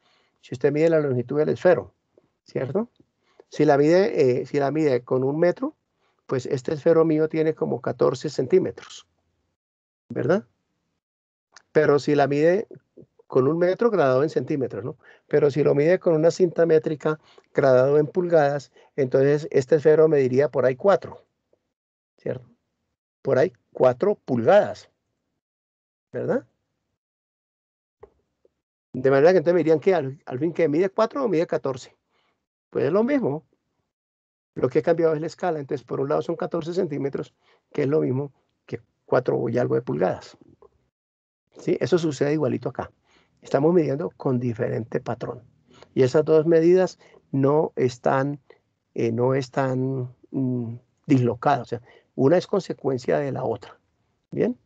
Si usted mide la longitud del esfero, ¿cierto? Si la mide con 1 metro, pues este esfero mío tiene como 14 centímetros, ¿verdad? Pero si la mide con 1 metro gradado en centímetros, ¿no? Pero si lo mide con una cinta métrica gradado en pulgadas, entonces este esfero mediría por ahí 4, ¿cierto? Por ahí 4 pulgadas, ¿verdad? De manera que entonces me dirían que al fin que mide 4 o mide 14. Pues es lo mismo. Lo que ha cambiado es la escala. Entonces, por un lado son 14 centímetros, que es lo mismo que 4 y algo de pulgadas. ¿Sí? Eso sucede igualito acá. Estamos midiendo con diferente patrón. Y esas dos medidas no están dislocadas. O sea, Una es consecuencia de la otra. Bien.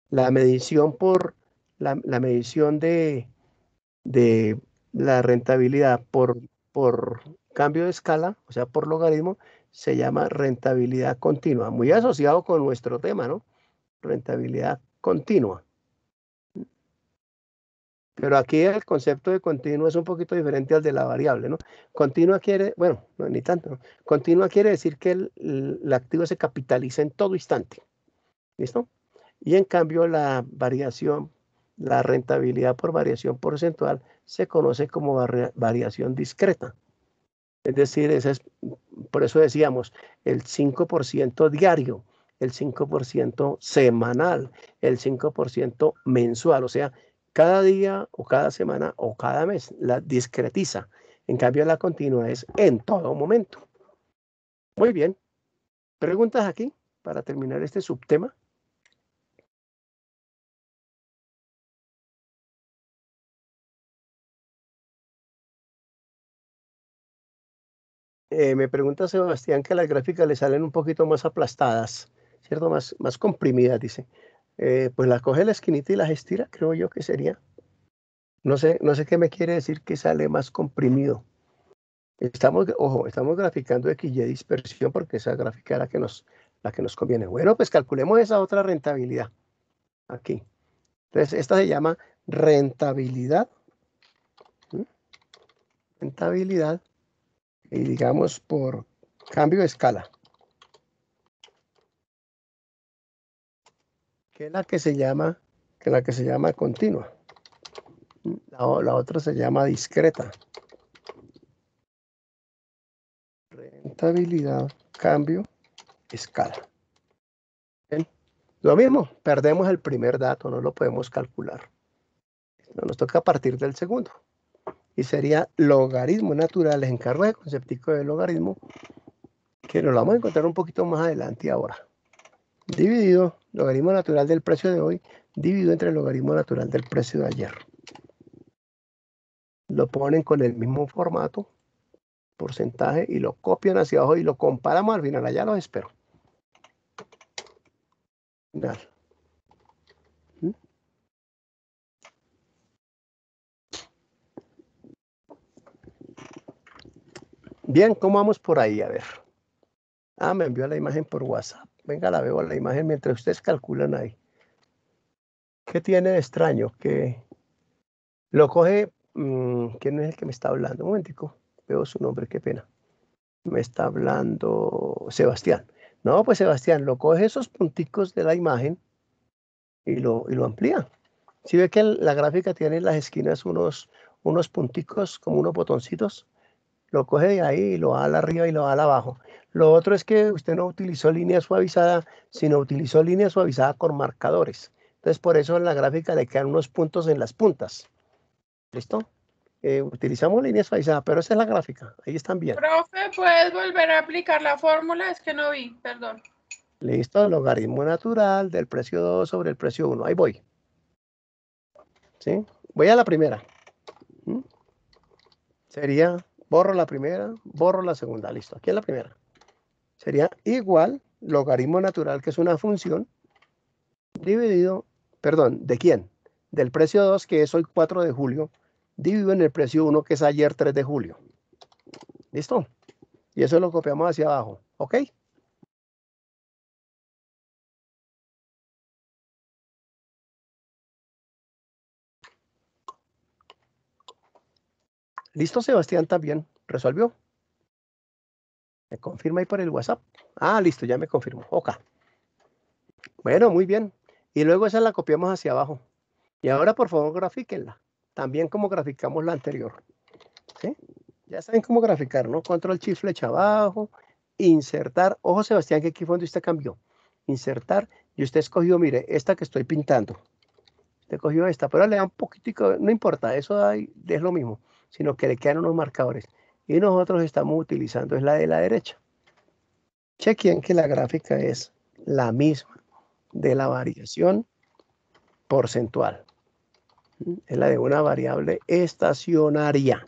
La medición la medición de la rentabilidad por cambio de escala, o sea, por logaritmo, se llama rentabilidad continua, muy asociado con nuestro tema, ¿no? Rentabilidad continua. Pero aquí el concepto de continuo es un poquito diferente al de la variable, ¿no? Continua quiere, bueno, no, ni tanto, ¿no? Continua quiere decir que el activo se capitaliza en todo instante, ¿listo? Y en cambio la variación, la rentabilidad por variación porcentual se conoce como variación discreta. Es decir, por eso decíamos el 5% diario, el 5% semanal, el 5% mensual, o sea, cada día o cada semana o cada mes la discretiza. En cambio, la continua es en todo momento. Muy bien. ¿Preguntas aquí para terminar este subtema? Me pregunta Sebastián que las gráficas le salen un poquito más aplastadas, ¿cierto? Más comprimidas, dice. Pues las coge la esquinita y las estira, creo yo que sería. No sé qué me quiere decir que sale más comprimido. Ojo, estamos graficando XY dispersión porque esa gráfica es la que nos conviene. Bueno, pues calculemos esa otra rentabilidad aquí. Entonces, esta se llama rentabilidad. ¿Mm? Rentabilidad. Y digamos por cambio de escala. Que es la que se llama continua. La otra se llama discreta. Rentabilidad, cambio, escala. ¿Bien? Lo mismo, perdemos el primer dato, no lo podemos calcular. Nos toca partir del segundo. Y sería logaritmo natural. Les encargo el conceptico de logaritmo, que nos lo vamos a encontrar un poquito más adelante ahora. Dividido, logaritmo natural del precio de hoy, dividido entre el logaritmo natural del precio de ayer. Lo ponen con el mismo formato, porcentaje, y lo copian hacia abajo y lo comparamos al final. Allá los espero. Final. Bien, ¿cómo vamos por ahí? A ver. Ah, me envió la imagen por WhatsApp. Venga, la veo la imagen mientras ustedes calculan ahí. ¿Qué tiene de extraño? Que lo coge... ¿quién es el que me está hablando? Un momentico. Veo su nombre, qué pena. Me está hablando Sebastián. No, pues Sebastián, lo coge esos punticos de la imagen y lo amplía. Si ve que la gráfica tiene en las esquinas unos punticos, como unos botoncitos, lo coge de ahí y lo va a la arriba y lo va a la abajo. Lo otro es que usted no utilizó línea suavizada, sino utilizó línea suavizada con marcadores. Entonces, por eso en la gráfica le quedan unos puntos en las puntas. ¿Listo? Utilizamos línea suavizada, pero esa es la gráfica. Ahí están bien. Profe, ¿puedes volver a aplicar la fórmula? Es que no vi, perdón. Listo, logaritmo natural del precio 2 sobre el precio 1. Ahí voy. ¿Sí? Voy a la primera. Sería, borro la primera, borro la segunda. Listo, aquí es la primera. Sería igual logaritmo natural, que es una función, dividido, perdón, ¿de quién? Del precio 2, que es hoy 4 de julio, dividido en el precio 1, que es ayer 3 de julio. ¿Listo? Y eso lo copiamos hacia abajo. ¿Ok? ¿Listo, Sebastián? También. ¿Resolvió? ¿Me confirma ahí por el WhatsApp? Ah, listo, ya me confirmó. Ok. Bueno, muy bien. Y luego esa la copiamos hacia abajo. Y ahora, por favor, grafíquenla. También como graficamos la anterior. ¿Sí? Ya saben cómo graficar, ¿no? Control Shift flecha abajo, insertar. Ojo, Sebastián, que aquí fue donde usted cambió. Insertar. Y usted escogió, mire, esta que estoy pintando. Usted cogió esta, pero le da un poquitico, no importa, eso es lo mismo, sino que le quedan unos marcadores. Y nosotros estamos utilizando, es la de la derecha. Chequen que la gráfica es la misma de la variación porcentual. Es la de una variable estacionaria.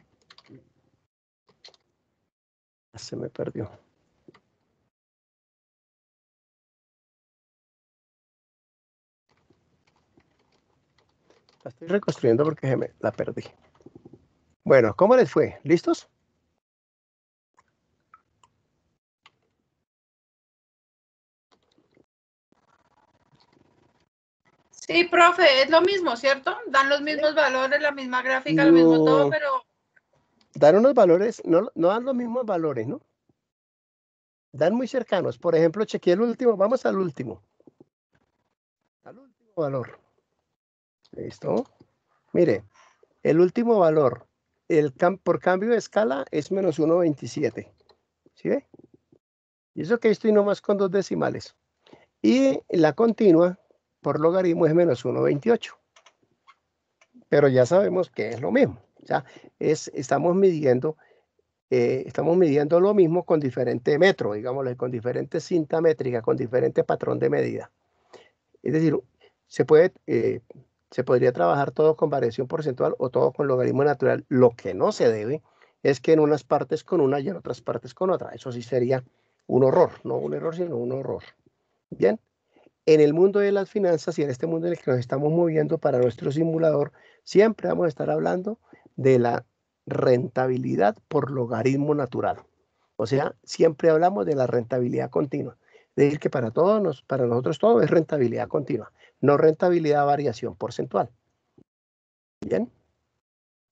Se me perdió. La estoy reconstruyendo porque la perdí. Bueno, ¿cómo les fue? ¿Listos? Sí, profe, es lo mismo, ¿cierto? Dan los mismos valores, la misma gráfica, lo mismo todo, No, pero dan unos valores, no dan los mismos valores, ¿no? Dan muy cercanos. Por ejemplo, chequeé el último, vamos al último. Al último valor. ¿Listo? Mire, el último valor, por cambio de escala es menos 1,27. ¿Sí ve? Y eso que estoy nomás con 2 decimales. Y la continua, por logaritmo, es menos 1,28. Pero ya sabemos que es lo mismo. O sea, estamos midiendo lo mismo con diferente metro, digámoslo, con diferente cinta métrica, con diferente patrón de medida. Es decir, se podría trabajar todo con variación porcentual o todo con logaritmo natural. Lo que no se debe es que en unas partes con una y en otras partes con otra. Eso sí sería un horror, no un error, sino un horror. Bien, en el mundo de las finanzas y en este mundo en el que nos estamos moviendo para nuestro simulador, siempre vamos a estar hablando de la rentabilidad por logaritmo natural. O sea, siempre hablamos de la rentabilidad continua. Es decir, que para nosotros todo es rentabilidad continua, no rentabilidad variación porcentual. Bien,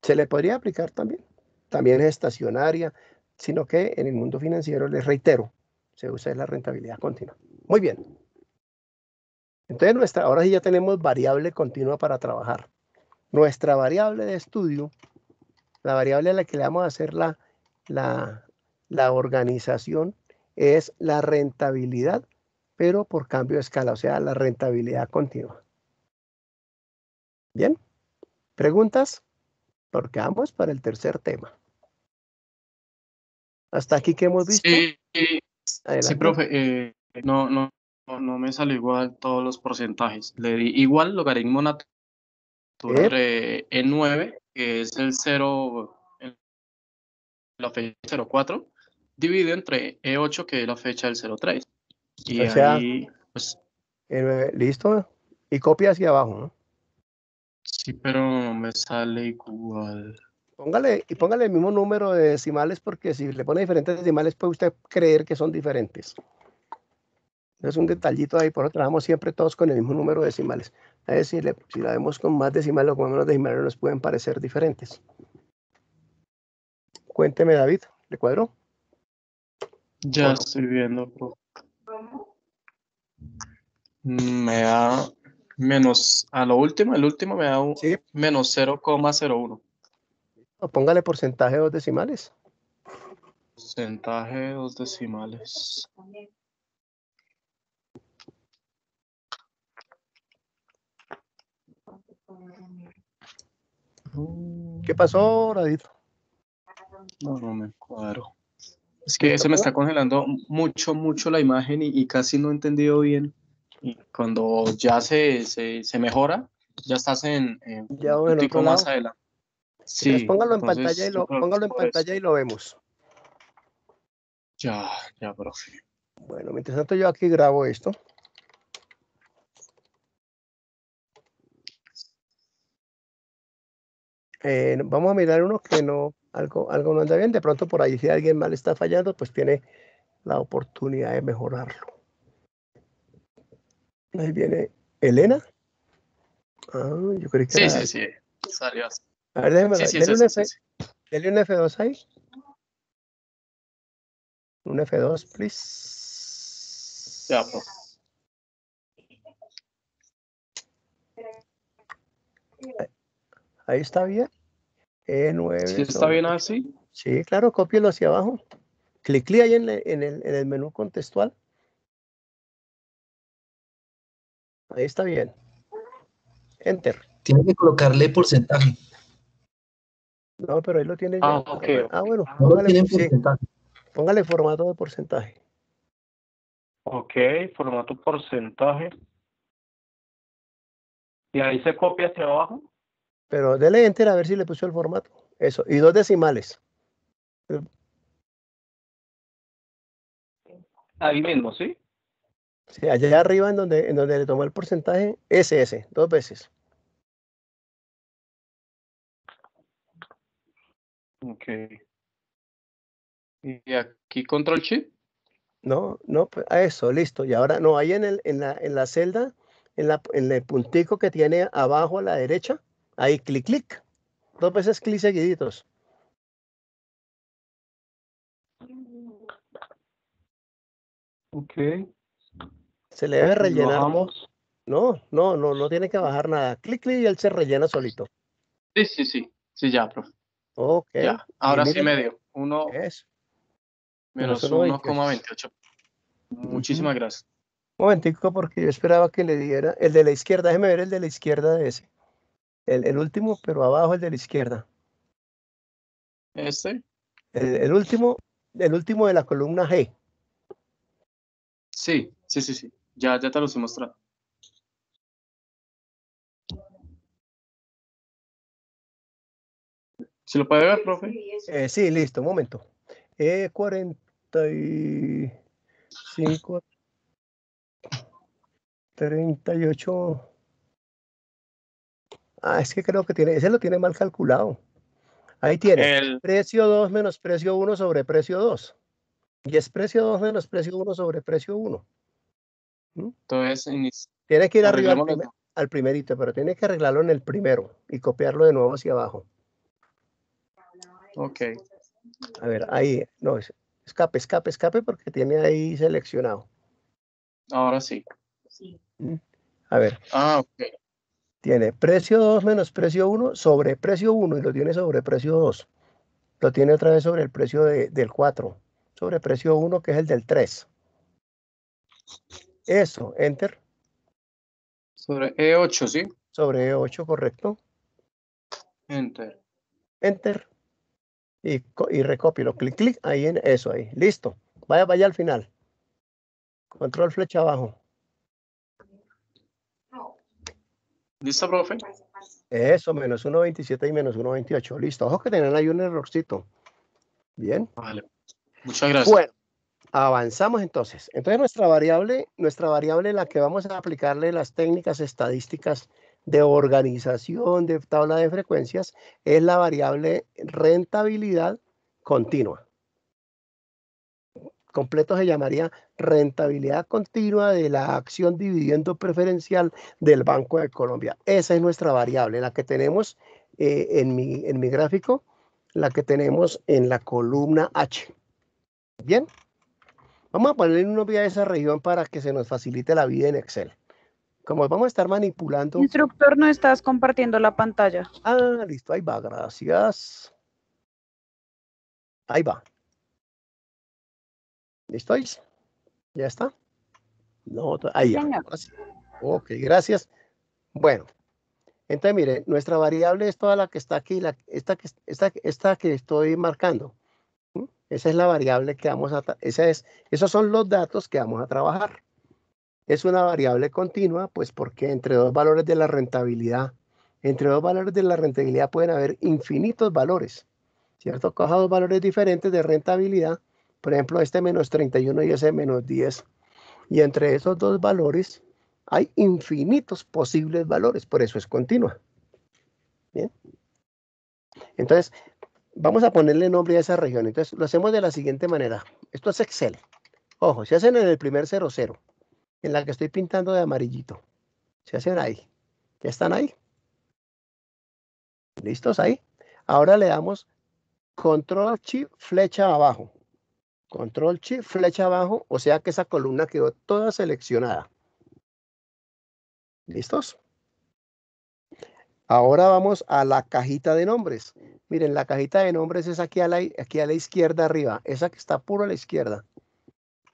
se le podría aplicar también. También es estacionaria, sino que en el mundo financiero, les reitero, se usa la rentabilidad continua. Muy bien. Entonces, ahora sí ya tenemos variable continua para trabajar. Nuestra variable de estudio, la variable a la que le vamos a hacer la organización, es la rentabilidad, pero por cambio de escala, o sea, la rentabilidad continua. ¿Bien? ¿Preguntas? Porque vamos para el tercer tema. Hasta aquí que hemos visto. Sí, Adelante. sí, profe. No me salió igual todos los porcentajes. Le di igual logaritmo natural entre E9, que es el 0, la fecha 04, dividido entre E8, que es la fecha del 03. Y O sea, ahí, pues, listo. Y copia hacia abajo, ¿no? sí, pero no me sale igual. Póngale el mismo número de decimales, porque si le pone diferentes decimales puede usted creer que son diferentes. Es un detallito ahí, por eso trabajamos siempre todos con el mismo número de decimales. A ver si la vemos con más decimales o con menos decimales nos pueden parecer diferentes. Cuénteme, David, ¿le cuadró? Ya estoy viendo, profe. Me da menos, a lo último, el último me da Sí. menos 0,01. O póngale porcentaje de 2 decimales. Porcentaje 2 decimales. ¿Qué pasó, David? No me cuadro. Es que se me está congelando mucho la imagen y casi no he entendido bien. Y cuando ya se mejora, ya estás en Ya un en puntico otro más lado. adelante. Entonces Sí, póngalo en pantalla entonces yo creo que es por eso. y lo vemos. Ya, profe. Bueno, mientras tanto yo aquí grabo esto. Vamos a mirar uno que algo no anda bien. De pronto por ahí si alguien mal está fallando, pues tiene la oportunidad de mejorarlo. Ahí viene Elena. Yo creí que Sí, era... sí, salió así. A ver, déjeme ver. Sí, es ese, sí. Dele un F2 ahí. Un F2, please. Ya, profe. Ahí está bien. E9 ¿Sí está bien así? Sí, claro, cópielo hacia abajo. Clic ahí en el menú contextual. Ahí está bien. Enter. Tiene que colocarle porcentaje. No, pero ahí lo tiene Ah, ya. ok. Bueno, No lo tiene en porcentaje. póngale formato de porcentaje. Ok, formato porcentaje. Y ahí se copia hacia abajo. Pero dele enter a ver si le puso el formato. Eso, y 2 decimales. Ahí mismo, ¿sí? Sí, allá arriba en donde le tomó el porcentaje, SS, 2 veces. Ok. Y aquí control shift. No, no, pues, a eso, listo. Y ahora, no, ahí en la celda, en el puntico que tiene abajo a la derecha, ahí clic, clic. 2 veces clic seguiditos. Ok. Se le debe Y rellenar todo. bajamos. No tiene que bajar nada. Clic, clic y él se rellena solito. Sí. Sí, ya, profe. Ok. Ya. Y Ahora sí miren, me dio. 1 eso. menos 1,28. 1,28. Muchísimas gracias. Un momentico, porque yo esperaba que le diera el de la izquierda. Déjeme ver el de la izquierda de ese. El último, pero abajo el de la izquierda. Este. El último de la columna G. Sí. Ya te lo estoy mostrando. ¿Se lo puede ver, profe? Sí, listo, un momento. 45, 38. Es que creo que ese lo tiene mal calculado. Ahí tiene El, precio 2 menos precio 1 sobre precio 2. Y es precio 2 menos precio 1 sobre precio 1. entonces, Tiene que ir arriba arreglémoslo. al primerito, pero tiene que arreglarlo en el primero y copiarlo de nuevo hacia abajo. Ok. A ver, ahí, no, escape, porque tiene ahí seleccionado. Ahora sí. A ver, Ok. tiene precio 2 menos precio 1 sobre precio 1 y lo tiene sobre precio 2. Lo tiene otra vez sobre el precio del 4, sobre precio 1 que es el del 3. Eso, enter, Sobre E8, ¿sí? sobre 8, correcto. Enter. Enter y recópielo, clic, clic, ahí en eso, ahí, listo. Vaya al final. Control flecha abajo. ¿Listo, profe? Eso, menos 1,27 y menos 1,28. Listo. Ojo que tienen ahí un errorcito. Bien. Vale. Muchas gracias. Bueno, avanzamos entonces. Entonces nuestra variable, la que vamos a aplicarle las técnicas estadísticas de organización de tabla de frecuencias, es la variable rentabilidad continua. Completo se llamaría rentabilidad continua de la acción dividendo preferencial del Banco de Colombia. Esa es nuestra variable, la que tenemos en mi gráfico, la que tenemos en la columna H. Bien, vamos a ponerle un nombre a esa región para que se nos facilite la vida en Excel. Como vamos a estar manipulando... Instructor, no estás compartiendo la pantalla. Listo, ahí va, gracias. Ahí va. ¿Listo? ¿Ya está? No, ahí ya. Señor. Ahora sí. Ok, gracias. Bueno, entonces mire, nuestra variable es toda la que está aquí, esta que estoy marcando. Esa es la variable que vamos a, esos son los datos que vamos a trabajar. Es una variable continua, pues porque entre dos valores de la rentabilidad pueden haber infinitos valores, ¿cierto? Coja dos valores diferentes de rentabilidad, por ejemplo, este menos 31 y ese menos 10. Y entre esos dos valores hay infinitos posibles valores, por eso es continua. Bien. Entonces, vamos a ponerle nombre a esa región. Entonces, lo hacemos de la siguiente manera. Esto es Excel. Ojo, se hacen en el primer 00, en la que estoy pintando de amarillito. Se hacen ahí. ¿Ya están ahí? ¿Listos ahí? Ahora le damos Control Shift flecha abajo. Control Shift flecha abajo, o sea que esa columna quedó toda seleccionada. ¿Listos? Ahora vamos a la cajita de nombres. Miren, la cajita de nombres es aquí a la izquierda arriba. Esa que está puro a la izquierda.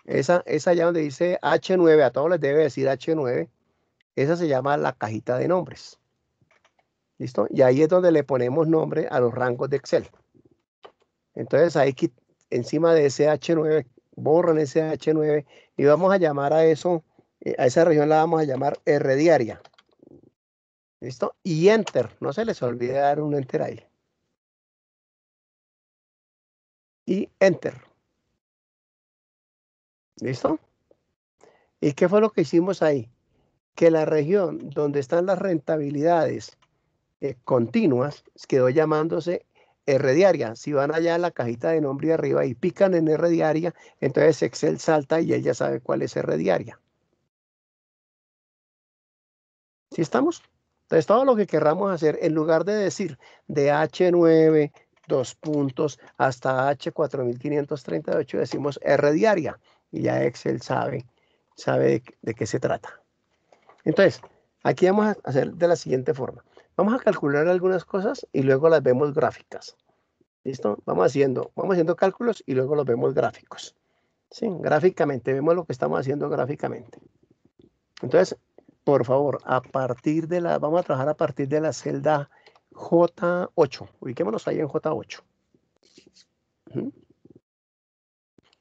Esa allá donde dice H9, a todos les debe decir H9. Esa se llama la cajita de nombres. ¿Listo? Y ahí es donde le ponemos nombre a los rangos de Excel. Entonces ahí encima de ese H9, borran ese H9 y vamos a llamar a eso, a esa región la vamos a llamar R diaria. ¿Listo? Y Enter. No se les olvide dar un Enter ahí. Y Enter. ¿Listo? ¿Y qué fue lo que hicimos ahí? Que la región donde están las rentabilidades continuas quedó llamándose R diaria. Si van allá en la cajita de nombre arriba y pican en R diaria, entonces Excel salta y ella sabe cuál es R diaria. ¿Sí estamos? Entonces, todo lo que querramos hacer, en lugar de decir de H9, 2 puntos, hasta H4538, decimos R diaria. Y ya Excel sabe de qué se trata. Entonces, aquí vamos a hacer de la siguiente forma. Vamos a calcular algunas cosas y luego las vemos gráficas. ¿Listo? Vamos haciendo cálculos y luego los vemos gráficos. ¿Sí? Gráficamente, vemos lo que estamos haciendo gráficamente. Entonces, por favor, vamos a trabajar a partir de la celda J8. Ubiquémonos ahí en J8.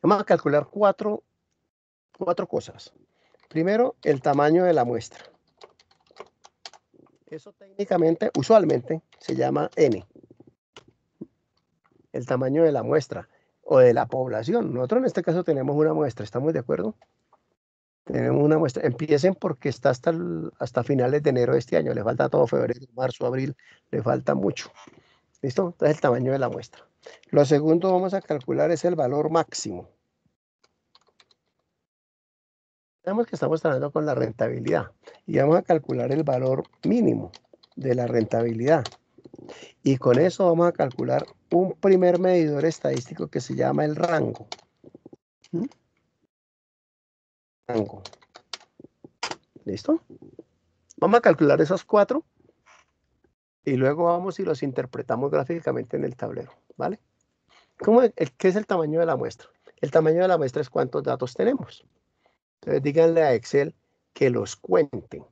Vamos a calcular cuatro cosas. Primero, el tamaño de la muestra. Eso técnicamente, usualmente, se llama N. El tamaño de la muestra o de la población. Nosotros en este caso tenemos una muestra, ¿estamos de acuerdo? Tenemos una muestra. Empiecen porque está hasta finales de enero de este año. Le falta todo febrero, marzo, abril. Le falta mucho. ¿Listo? Entonces el tamaño de la muestra. Lo segundo vamos a calcular es el valor máximo. Sabemos que estamos trabajando con la rentabilidad. Y vamos a calcular el valor mínimo de la rentabilidad. Y con eso vamos a calcular un primer medidor estadístico que se llama el rango. Rango. ¿Listo? Vamos a calcular esos 4 y luego vamos y los interpretamos gráficamente en el tablero, ¿vale? ¿Qué es el tamaño de la muestra? El tamaño de la muestra es cuántos datos tenemos. Entonces díganle a Excel que los cuenten.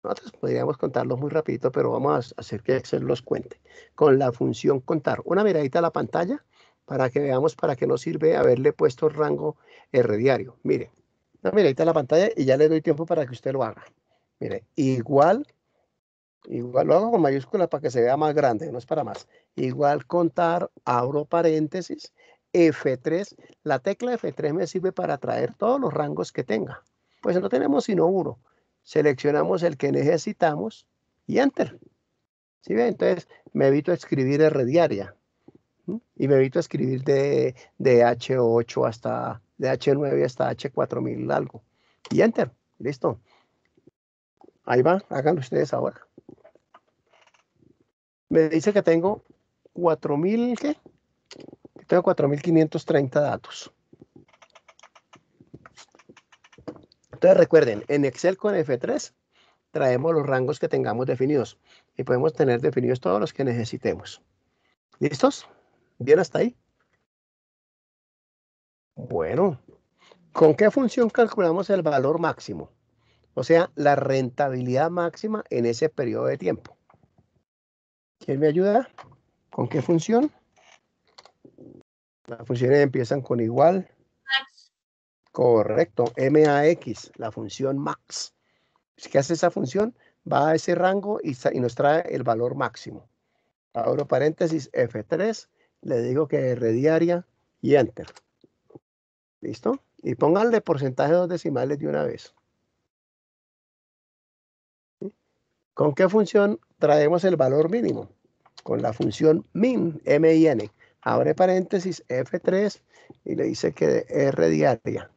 Nosotros podríamos contarlos muy rapidito, pero vamos a hacer que Excel los cuente. Con la función contar. Una miradita a la pantalla para que veamos para qué nos sirve haberle puesto el rango R diario. Mire, una miradita a la pantalla y ya le doy tiempo para que usted lo haga. Mire, igual lo hago con mayúsculas para que se vea más grande, no es para más. Igual contar, abro paréntesis, F3. La tecla F3 me sirve para traer todos los rangos que tenga. Pues no tenemos sino uno. Seleccionamos el que necesitamos y Enter. ¿Sí ve? Entonces me evito escribir R diaria. Y me evito escribir de H8 hasta, de H9 hasta H4000 algo. Y Enter. Listo. Ahí va, háganlo ustedes ahora. Me dice que tengo 4.000, ¿qué? Tengo 4.530 datos. Entonces recuerden, en Excel con F3 traemos los rangos que tengamos definidos y podemos tener definidos todos los que necesitemos. ¿Listos? ¿Bien hasta ahí? Bueno, ¿con qué función calculamos el valor máximo? O sea, la rentabilidad máxima en ese periodo de tiempo. ¿Quién me ayuda? ¿Con qué función? Las funciones empiezan con igual. Max. Correcto, MAX, la función max. ¿Qué hace esa función? Va a ese rango y nos trae el valor máximo. Abro paréntesis F3, le digo que R diaria y Enter. ¿Listo? Y pónganle porcentaje de 2 decimales de una vez. ¿Con qué función traemos el valor mínimo? Con la función min, M-I-N. Abre paréntesis F3 y le dice que R diaria.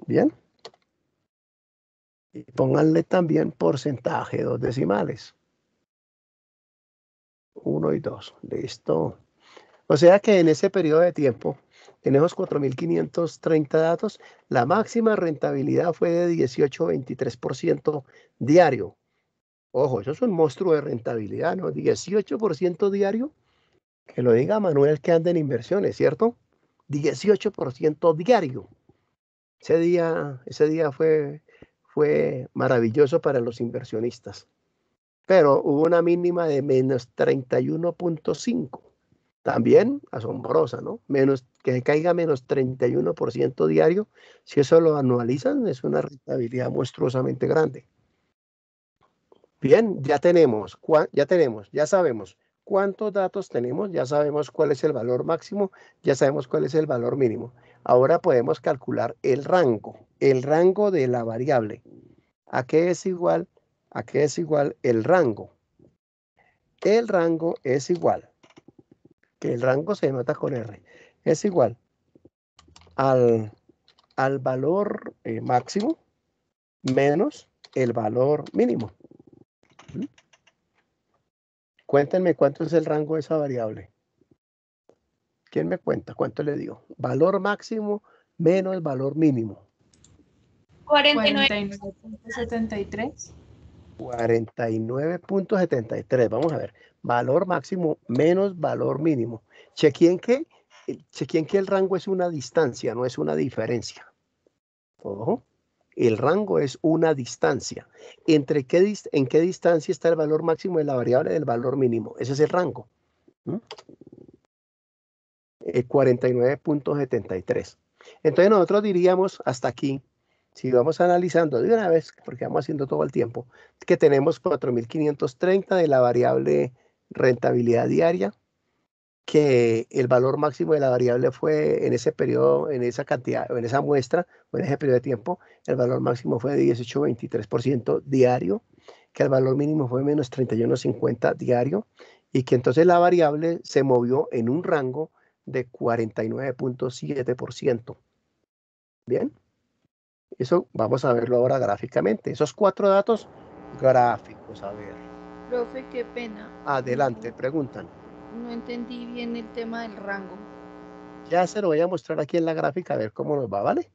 ¿Bien? Y pónganle también porcentaje, 2 decimales. 1 y 2. Listo. O sea que en ese periodo de tiempo, en esos 4.530 datos, la máxima rentabilidad fue de 18,23% diario. Ojo, eso es un monstruo de rentabilidad, ¿no? 18% diario. Que lo diga Manuel que anda en inversiones, ¿cierto? 18% diario. Ese día fue maravilloso para los inversionistas. Pero hubo una mínima de menos 31.5. También asombrosa, ¿no? Que caiga menos 31% diario. Si eso lo anualizan, es una rentabilidad monstruosamente grande. Bien, ya sabemos cuántos datos tenemos, ya sabemos cuál es el valor máximo, ya sabemos cuál es el valor mínimo. Ahora podemos calcular el rango de la variable. ¿A qué es igual el rango? El rango es igual que el rango se denota con R, es igual al valor máximo menos el valor mínimo. Cuéntenme cuánto es el rango de esa variable. ¿Quién me cuenta? ¿Cuánto le digo? Valor máximo menos valor mínimo. 49.73. 49.73. Vamos a ver. Valor máximo menos valor mínimo. Chequeen que el rango es una distancia, no es una diferencia. Ojo. El rango es una distancia. ¿En qué distancia está el valor máximo de la variable del valor mínimo? Ese es el rango. 49.73. Entonces nosotros diríamos hasta aquí, si vamos analizando de una vez, porque vamos haciendo todo el tiempo, que tenemos 4.530 de la variable rentabilidad diaria, que el valor máximo de la variable fue en ese periodo, en esa cantidad, o en esa muestra, o en ese periodo de tiempo, el valor máximo fue de 18.23% diario, que el valor mínimo fue menos 31.50 diario, y que entonces la variable se movió en un rango de 49.7%. Bien, eso vamos a verlo ahora gráficamente. Esos 4 datos gráficos, a ver. Profe, qué pena. Adelante, preguntan. No entendí bien el tema del rango. Ya se lo voy a mostrar aquí en la gráfica a ver cómo nos va, ¿vale?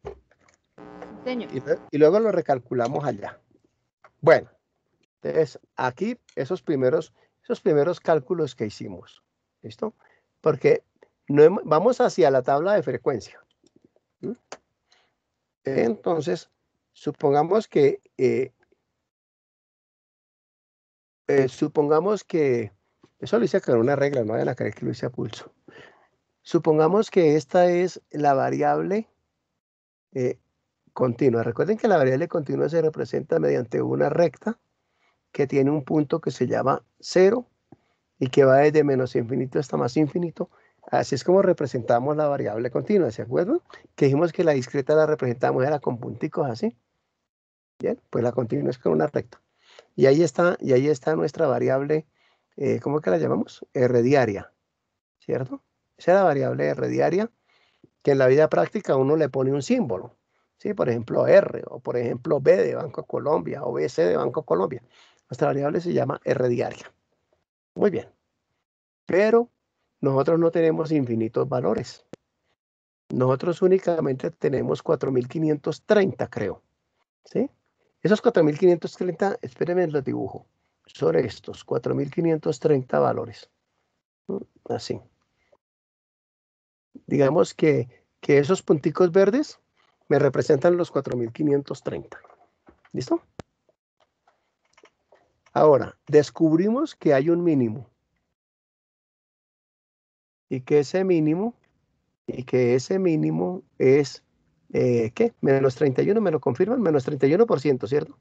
Señor. Y luego lo recalculamos allá. Bueno, entonces aquí esos primeros cálculos que hicimos. ¿Listo? Porque vamos hacia la tabla de frecuencia. Entonces, supongamos que eso lo hice con una regla, no vayan a creer que lo hice a pulso. Supongamos que esta es la variable continua. Recuerden que la variable continua se representa mediante una recta que tiene un punto que se llama 0 y que va desde menos infinito hasta más infinito. Así es como representamos la variable continua, ¿se acuerdan? Que dijimos que la discreta la representamos era con punticos así. Bien, pues la continua es con una recta. Y ahí está nuestra variable, ¿cómo que la llamamos? R diaria, ¿cierto? Esa es la variable R diaria, que en la vida práctica uno le pone un símbolo, ¿sí? Por ejemplo, R, o por ejemplo, B de Banco Colombia, o BC de Banco Colombia. Nuestra variable se llama R diaria. Muy bien. Pero nosotros no tenemos infinitos valores. Nosotros únicamente tenemos 4.530, creo, ¿sí? Esos 4.530, espérenme los dibujo. Son estos, 4.530 valores. Así. Digamos que esos punticos verdes me representan los 4.530. ¿Listo? Ahora, descubrimos que hay un mínimo. Y que ese mínimo es, ¿qué? Menos 31, ¿me lo confirman? Menos 31%, ¿cierto?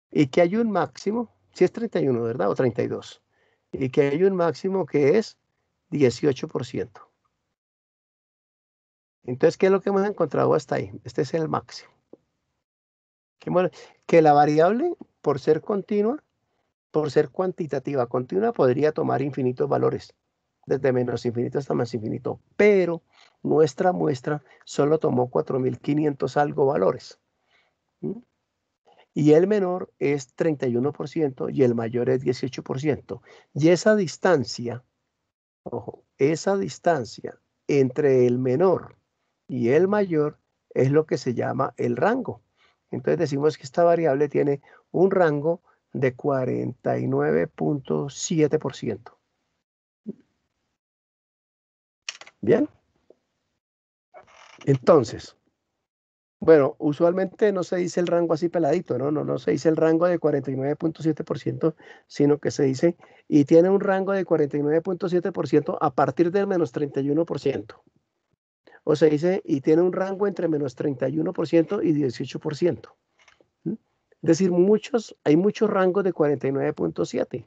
Y que hay un máximo, si es 31, ¿verdad? O 32. Y que hay un máximo que es 18%. Entonces, ¿qué es lo que hemos encontrado hasta ahí? Este es el máximo. Que la variable, por ser continua, por ser cuantitativa continua, podría tomar infinitos valores, desde menos infinito hasta más infinito, pero nuestra muestra solo tomó 4.500 algo valores. Y el menor es 31% y el mayor es 18%. Y esa distancia, ojo, esa distancia entre el menor y el mayor es lo que se llama el rango. Entonces decimos que esta variable tiene un rango de 49.7%. Bien. Entonces, bueno, usualmente no se dice el rango así peladito, ¿no? No se dice el rango de 49.7%, sino que se dice, y tiene un rango de 49.7% a partir del menos 31%. O se dice, y tiene un rango entre menos 31% y 18%. Es decir, hay muchos rangos de 49.7,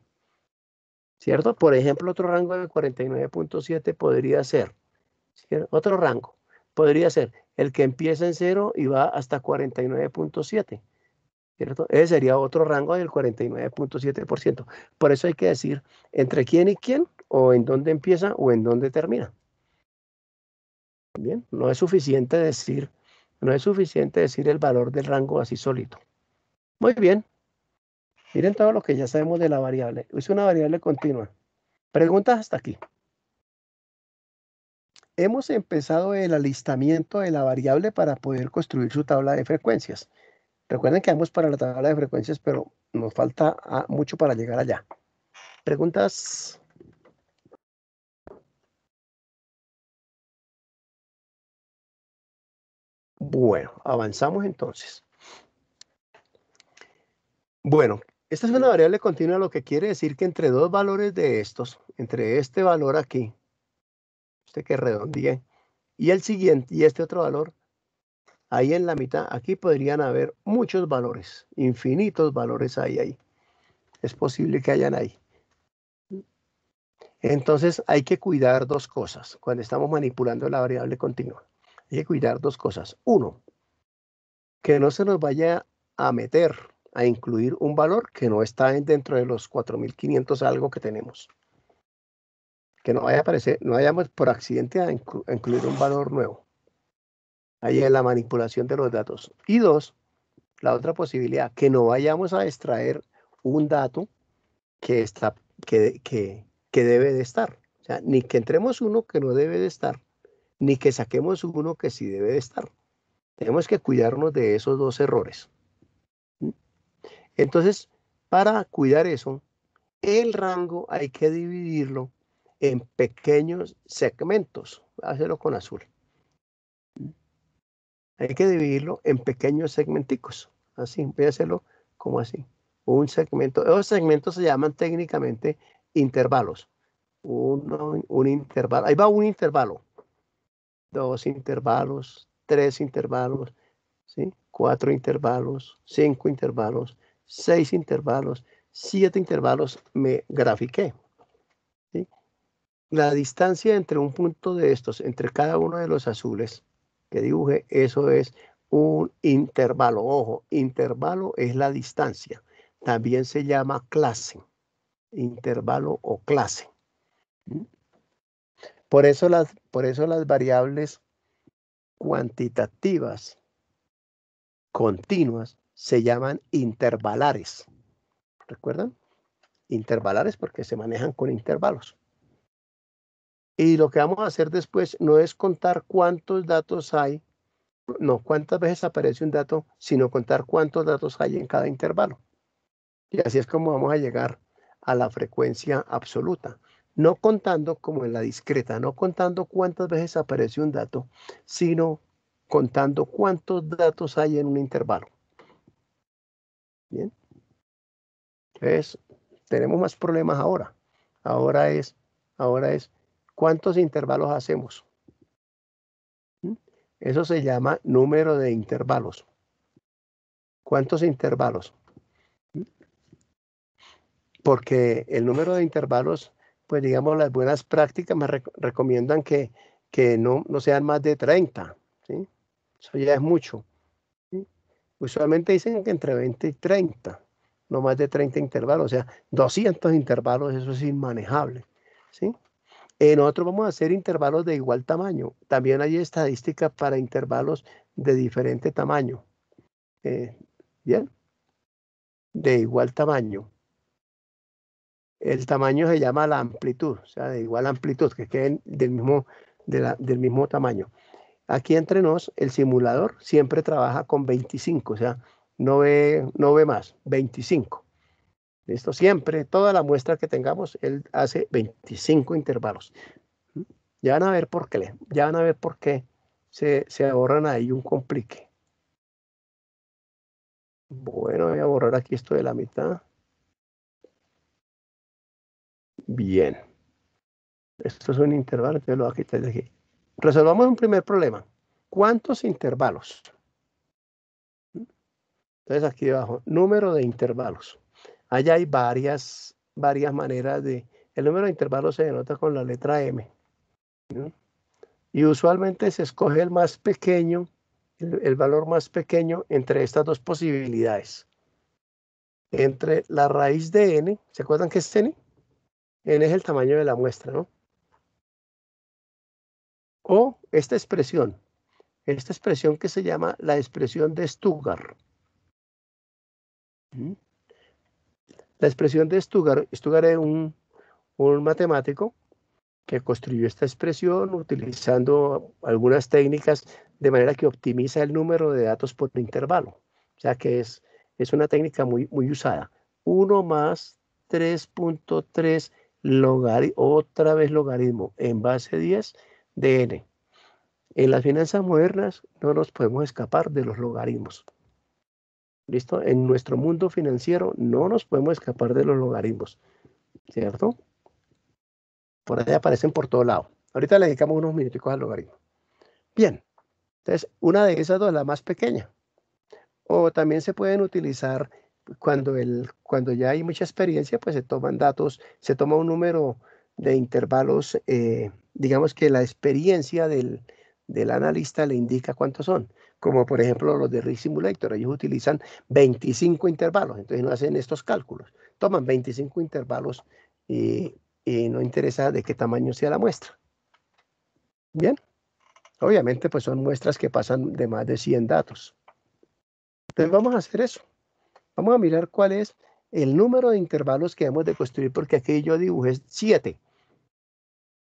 ¿cierto? Por ejemplo, otro rango de 49.7 podría ser, ¿cierto? Otro rango podría ser el que empieza en 0 y va hasta 49.7. ¿cierto? Ese sería otro rango del 49.7%. Por eso hay que decir entre quién y quién, o en dónde empieza o en dónde termina. Bien, no es suficiente decir el valor del rango así solito. Muy bien. Miren todo lo que ya sabemos de la variable. Es una variable continua. Preguntas hasta aquí. Hemos empezado el alistamiento de la variable para poder construir su tabla de frecuencias. Recuerden que vamos para la tabla de frecuencias, pero nos falta mucho para llegar allá. ¿Preguntas? Bueno, avanzamos entonces. Bueno, esta es una variable continua, lo que quiere decir que entre dos valores de estos, entre este valor aquí, este que redondeé, y el siguiente, y este otro valor, ahí en la mitad, aquí podrían haber muchos valores, infinitos valores ahí. Es posible que hayan ahí. Entonces hay que cuidar dos cosas cuando estamos manipulando la variable continua. Hay que cuidar dos cosas. Uno, que no se nos vaya a meter, a incluir un valor que no está dentro de los 4500 algo que tenemos. Que no vaya a aparecer, no vayamos por accidente a incluir un valor nuevo. Ahí es la manipulación de los datos. Y dos, la otra posibilidad, que no vayamos a extraer un dato que debe de estar. O sea, ni que entremos uno que no debe de estar, ni que saquemos uno que sí debe de estar. Tenemos que cuidarnos de esos dos errores. Entonces, para cuidar eso, el rango hay que dividirlo en pequeños segmentos. Voy a hacerlo con azul. Hay que dividirlo en pequeños segmenticos. Así, voy a hacerlo como así. Un segmento. Esos segmentos se llaman técnicamente intervalos. Un intervalo. Ahí va un intervalo. 2 intervalos, 3 intervalos, ¿sí? 4 intervalos, 5 intervalos, 6 intervalos, 7 intervalos. Me grafiqué, ¿sí? La distancia entre un punto de estos, entre cada uno de los azules que dibujé, eso es un intervalo. Ojo, intervalo es la distancia. También se llama clase. Intervalo o clase. Por eso las variables cuantitativas continuas se llaman intervalares. ¿Recuerdan? Intervalares porque se manejan con intervalos. Y lo que vamos a hacer después no es contar cuántos datos hay, no cuántas veces aparece un dato, sino contar cuántos datos hay en cada intervalo. Y así es como vamos a llegar a la frecuencia absoluta. No contando como en la discreta, no contando cuántas veces aparece un dato, sino contando cuántos datos hay en un intervalo. Bien. Entonces, tenemos más problemas ahora. Ahora es, ¿cuántos intervalos hacemos? Eso se llama número de intervalos. ¿Cuántos intervalos? Porque el número de intervalos, pues digamos, las buenas prácticas me recomiendan que no sean más de 30, ¿sí? Eso ya es mucho, ¿sí? Usualmente dicen que entre 20 y 30, no más de 30 intervalos, o sea, 200 intervalos, eso es inmanejable, ¿sí? Nosotros vamos a hacer intervalos de igual tamaño. También hay estadísticas para intervalos de diferente tamaño. Bien, de igual tamaño. El tamaño se llama la amplitud, o sea, de igual amplitud, que queden del mismo tamaño. Aquí entre nos, el simulador siempre trabaja con 25, o sea, no ve más, 25. ¿Listo? Siempre, toda la muestra que tengamos, él hace 25 intervalos. Ya van a ver por qué se ahorran ahí un complique. Bueno, voy a borrar aquí esto de la mitad. Bien. Esto es un intervalo, entonces lo voy a quitar de aquí. Resolvamos un primer problema. ¿Cuántos intervalos? Entonces aquí abajo, número de intervalos. Allá hay varias maneras de... El número de intervalos se denota con la letra M, ¿no? Y usualmente se escoge el más pequeño, el valor más pequeño entre estas dos posibilidades. entre la raíz de n, ¿se acuerdan qué es n? N es el tamaño de la muestra, ¿no? O esta expresión que se llama la expresión de Stuttgart. La expresión de Stuttgart es un matemático que construyó esta expresión utilizando algunas técnicas de manera que optimiza el número de datos por intervalo. O sea que es una técnica muy usada. 1 más 3.3 otra vez logaritmo en base 10 de n. En las finanzas modernas no nos podemos escapar de los logaritmos. ¿Listo? En nuestro mundo financiero no nos podemos escapar de los logaritmos. ¿Cierto? Por ahí aparecen por todo lado. Ahorita le dedicamos unos minuticos al logaritmo. Bien. Entonces, una de esas dos es la más pequeña. O también se pueden utilizar cuando ya hay mucha experiencia, pues se toman datos, se toma un número de intervalos, digamos que la experiencia del analista le indica cuántos son. Como por ejemplo los de Risk Simulator, ellos utilizan 25 intervalos, entonces no hacen estos cálculos. Toman 25 intervalos y no interesa de qué tamaño sea la muestra. Bien. Obviamente, pues son muestras que pasan de más de 100 datos. Entonces vamos a hacer eso. Vamos a mirar cuál es el número de intervalos que hemos de construir, porque aquí yo dibujé 7.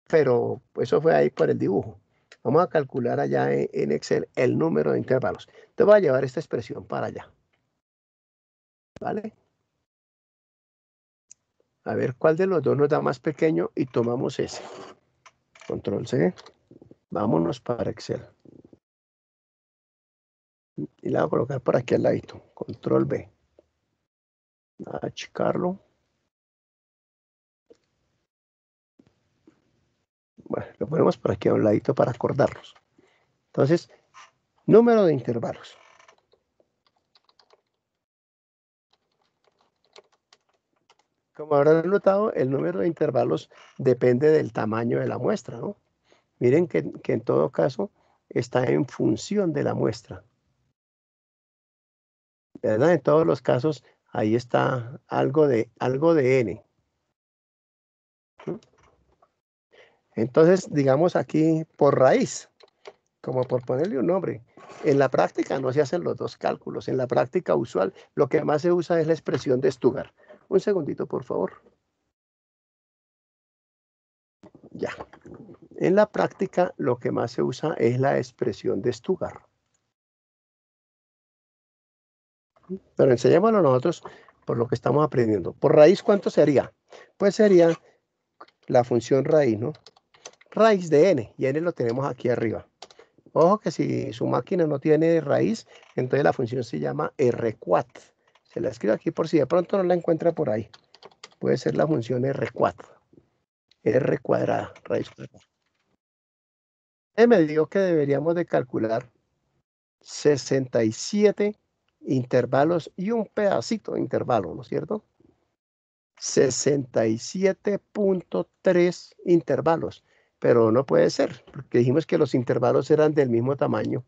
Pero eso fue ahí por el dibujo. Vamos a calcular allá en Excel el número de intervalos. Te voy a llevar esta expresión para allá. ¿Vale? A ver cuál de los dos nos da más pequeño y tomamos ese. Control C. Vámonos para Excel. Y la voy a colocar por aquí al ladito. Control B. A achicarlo. Bueno, lo ponemos por aquí a un ladito para acordarnos. Entonces, número de intervalos. Como habrán notado, el número de intervalos depende del tamaño de la muestra, ¿no? Miren que en todo caso está en función de la muestra. ¿Verdad? En todos los casos, ahí está algo de n. Entonces, digamos aquí por raíz, como por ponerle un nombre. En la práctica no se hacen los dos cálculos. En la práctica usual, lo que más se usa es la expresión de Stuttgart. Un segundito, por favor. Ya. En la práctica, lo que más se usa es la expresión de Stuttgart. Pero enseñémoslo nosotros por lo que estamos aprendiendo. Por raíz, ¿cuánto sería? Pues sería la función raíz, ¿no? Raíz de n, y n lo tenemos aquí arriba. Ojo que si su máquina no tiene raíz, entonces la función se llama R4. Se la escribo aquí por si de pronto no la encuentra por ahí. Puede ser la función R4. R cuadrada, raíz cuadrada. Me dijo que deberíamos de calcular 67 intervalos y un pedacito de intervalo, ¿no es cierto? 67.3 intervalos, pero no puede ser, porque dijimos que los intervalos eran del mismo tamaño.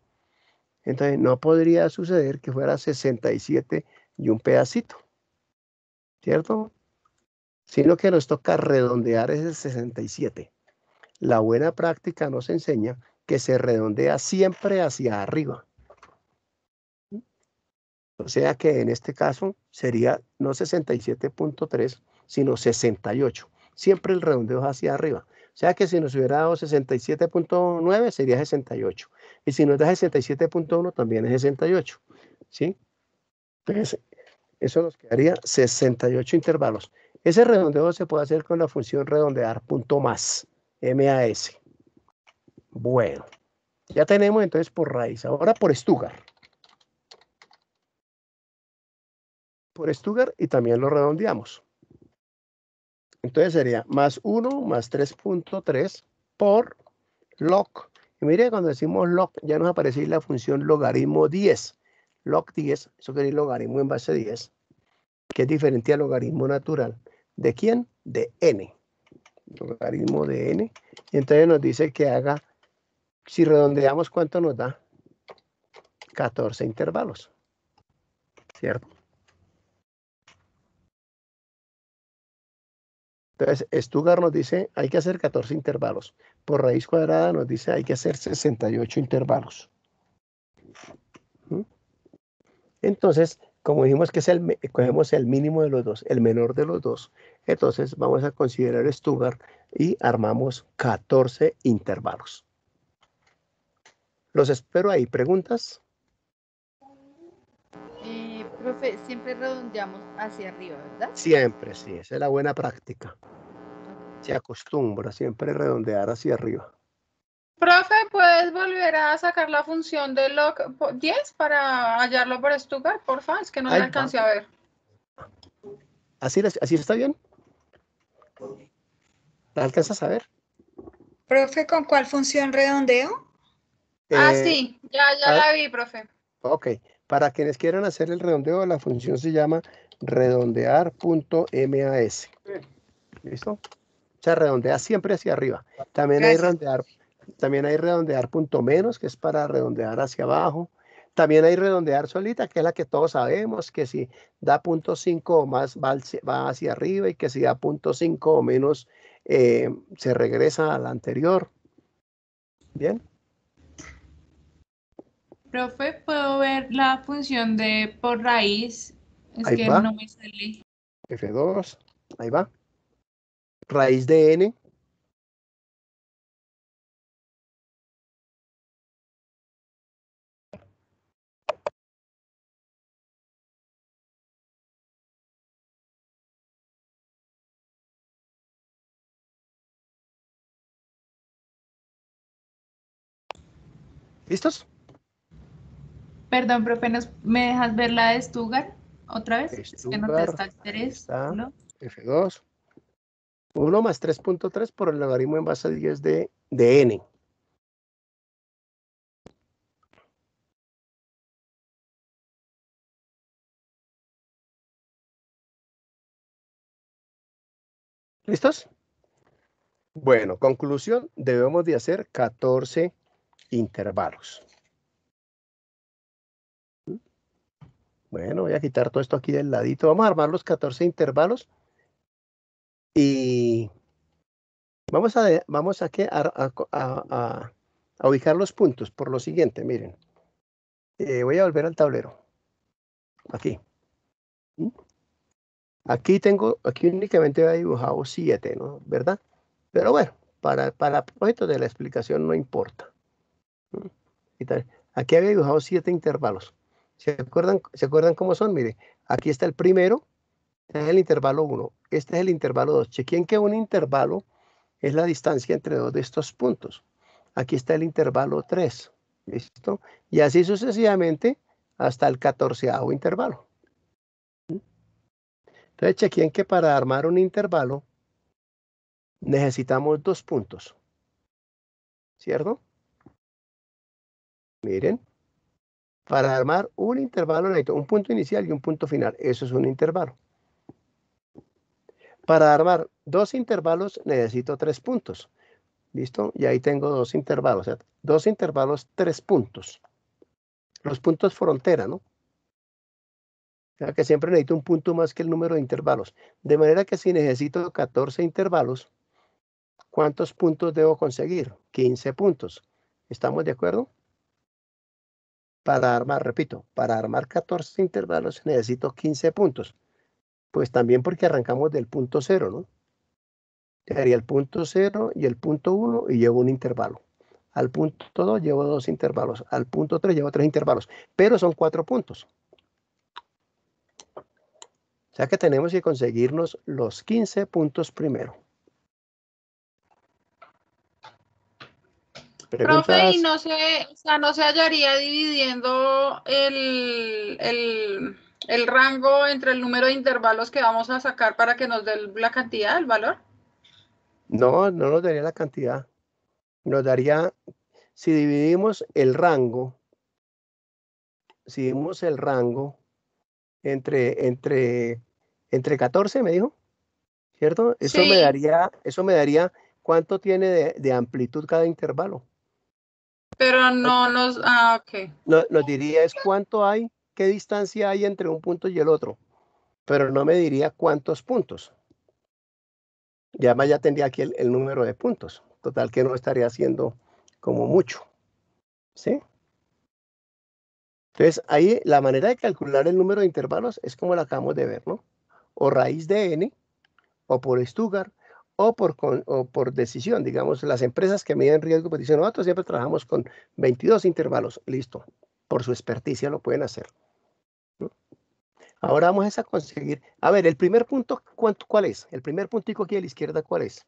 Entonces no podría suceder que fuera 67 y un pedacito, ¿cierto? Sino que nos toca redondear ese 67. La buena práctica nos enseña que se redondea siempre hacia arriba. O sea que en este caso sería no 67.3, sino 68. Siempre el redondeo es hacia arriba. O sea que si nos hubiera dado 67.9 sería 68. Y si nos da 67.1 también es 68. ¿Sí? Entonces, eso nos quedaría 68 intervalos. Ese redondeo se puede hacer con la función redondear punto más, MAS. Bueno, ya tenemos entonces por raíz. Ahora por Stuttgart. Por Stuttgart y también lo redondeamos. Entonces sería más 1 más 3.3 por log. Y mire, cuando decimos log, ya nos aparece la función logaritmo 10. Log 10, eso quiere decir logaritmo en base 10, que es diferente al logaritmo natural. ¿De quién? De n. Logaritmo de n. Y entonces nos dice que haga, si redondeamos, ¿cuánto nos da? 14 intervalos. ¿Cierto? Entonces, Stuttgart nos dice hay que hacer 14 intervalos. Por raíz cuadrada nos dice hay que hacer 68 intervalos. ¿Mm? Entonces, como dijimos que cogemos el mínimo de los dos, el menor de los dos, entonces vamos a considerar Stuttgart y armamos 14 intervalos. Los espero ahí. ¿Preguntas? Profe, siempre redondeamos hacia arriba, ¿verdad? Siempre, sí. Esa es la buena práctica. Se acostumbra siempre a redondear hacia arriba. Profe, ¿puedes volver a sacar la función de log 10 para hallarlo por Stuttgart, porfa? Es que no Ahí la va. alcancé a ver. ¿Así está bien? ¿La alcanzas a ver? Profe, ¿con cuál función redondeo? Sí, ya la vi, profe. Ok. Para quienes quieran hacer el redondeo, la función se llama redondear.mas. ¿Listo? O sea, redondea siempre hacia arriba. También hay redondear punto menos, que es para redondear hacia abajo. También hay redondear solita, que es la que todos sabemos, que si da 0.5 o más va hacia arriba, y que si da 0.5 o menos se regresa a la anterior. Bien. Profe, ¿puedo ver la función de por raíz? Es Ahí que va. no me sale. F2. Ahí va. Raíz de n. ¿Listos? Perdón, profe, ¿me dejas ver la de Stuttgart otra vez? Es que no te está el Ahí 3, está. ¿no? F2. 1 más 3.3 por el logaritmo en base a 10 de n. ¿Listos? Bueno, conclusión, debemos de hacer 14 intervalos. Bueno, voy a quitar todo esto aquí del ladito. Vamos a armar los 14 intervalos y vamos a ubicar los puntos por lo siguiente, miren. Voy a volver al tablero. Aquí. ¿Mm? Aquí únicamente he dibujado 7, ¿no? ¿Verdad? Pero bueno, para propósito de la explicación no importa. ¿Mm? Aquí había dibujado 7 intervalos. ¿Se acuerdan cómo son? Mire, aquí está el primero, este es el intervalo 1, este es el intervalo 2. Chequen que un intervalo es la distancia entre dos de estos puntos. Aquí está el intervalo 3, ¿listo? Y así sucesivamente hasta el 14º intervalo. Entonces chequen que para armar un intervalo necesitamos 2 puntos, ¿cierto? Miren, para armar un intervalo necesito un punto inicial y un punto final. Eso es un intervalo. Para armar 2 intervalos necesito 3 puntos. ¿Listo? Y ahí tengo 2 intervalos. O sea, 2 intervalos, 3 puntos. Los puntos frontera, ¿no? O sea, que siempre necesito un punto más que el número de intervalos. De manera que si necesito 14 intervalos, ¿cuántos puntos debo conseguir? 15 puntos. ¿Estamos de acuerdo? Para armar 14 intervalos necesito 15 puntos. Pues también porque arrancamos del punto 0, ¿no? Llegaría el punto 0 y el punto 1 y llevo un intervalo. Al punto 2 llevo 2 intervalos. Al punto 3 llevo 3 intervalos. Pero son 4 puntos. O sea que tenemos que conseguirnos los 15 puntos primero. Profe, y ¿Preguntas? no se hallaría dividiendo el rango entre el número de intervalos que vamos a sacar para que nos dé la cantidad, el valor. No, no nos daría la cantidad. Nos daría, si dividimos el rango, entre 14, me dijo, ¿cierto? Eso me Sí, daría cuánto tiene de amplitud cada intervalo. pero no nos... Ah, ok. Nos diría es cuánto hay, qué distancia hay entre un punto y el otro, pero no me diría cuántos puntos. Y además ya tendría aquí el número de puntos. Total que no estaría haciendo como mucho. ¿Sí? Entonces, ahí la manera de calcular el número de intervalos es como lo acabamos de ver, ¿no? O raíz de n, o por Stuttgart, o por decisión. Digamos, las empresas que miden riesgo, pues dicen, nosotros siempre trabajamos con 22 intervalos. Listo. Por su experticia lo pueden hacer. ¿No? Ahora vamos a conseguir. A ver, el primer punto, ¿cuál es? El primer puntico aquí a la izquierda, ¿cuál es?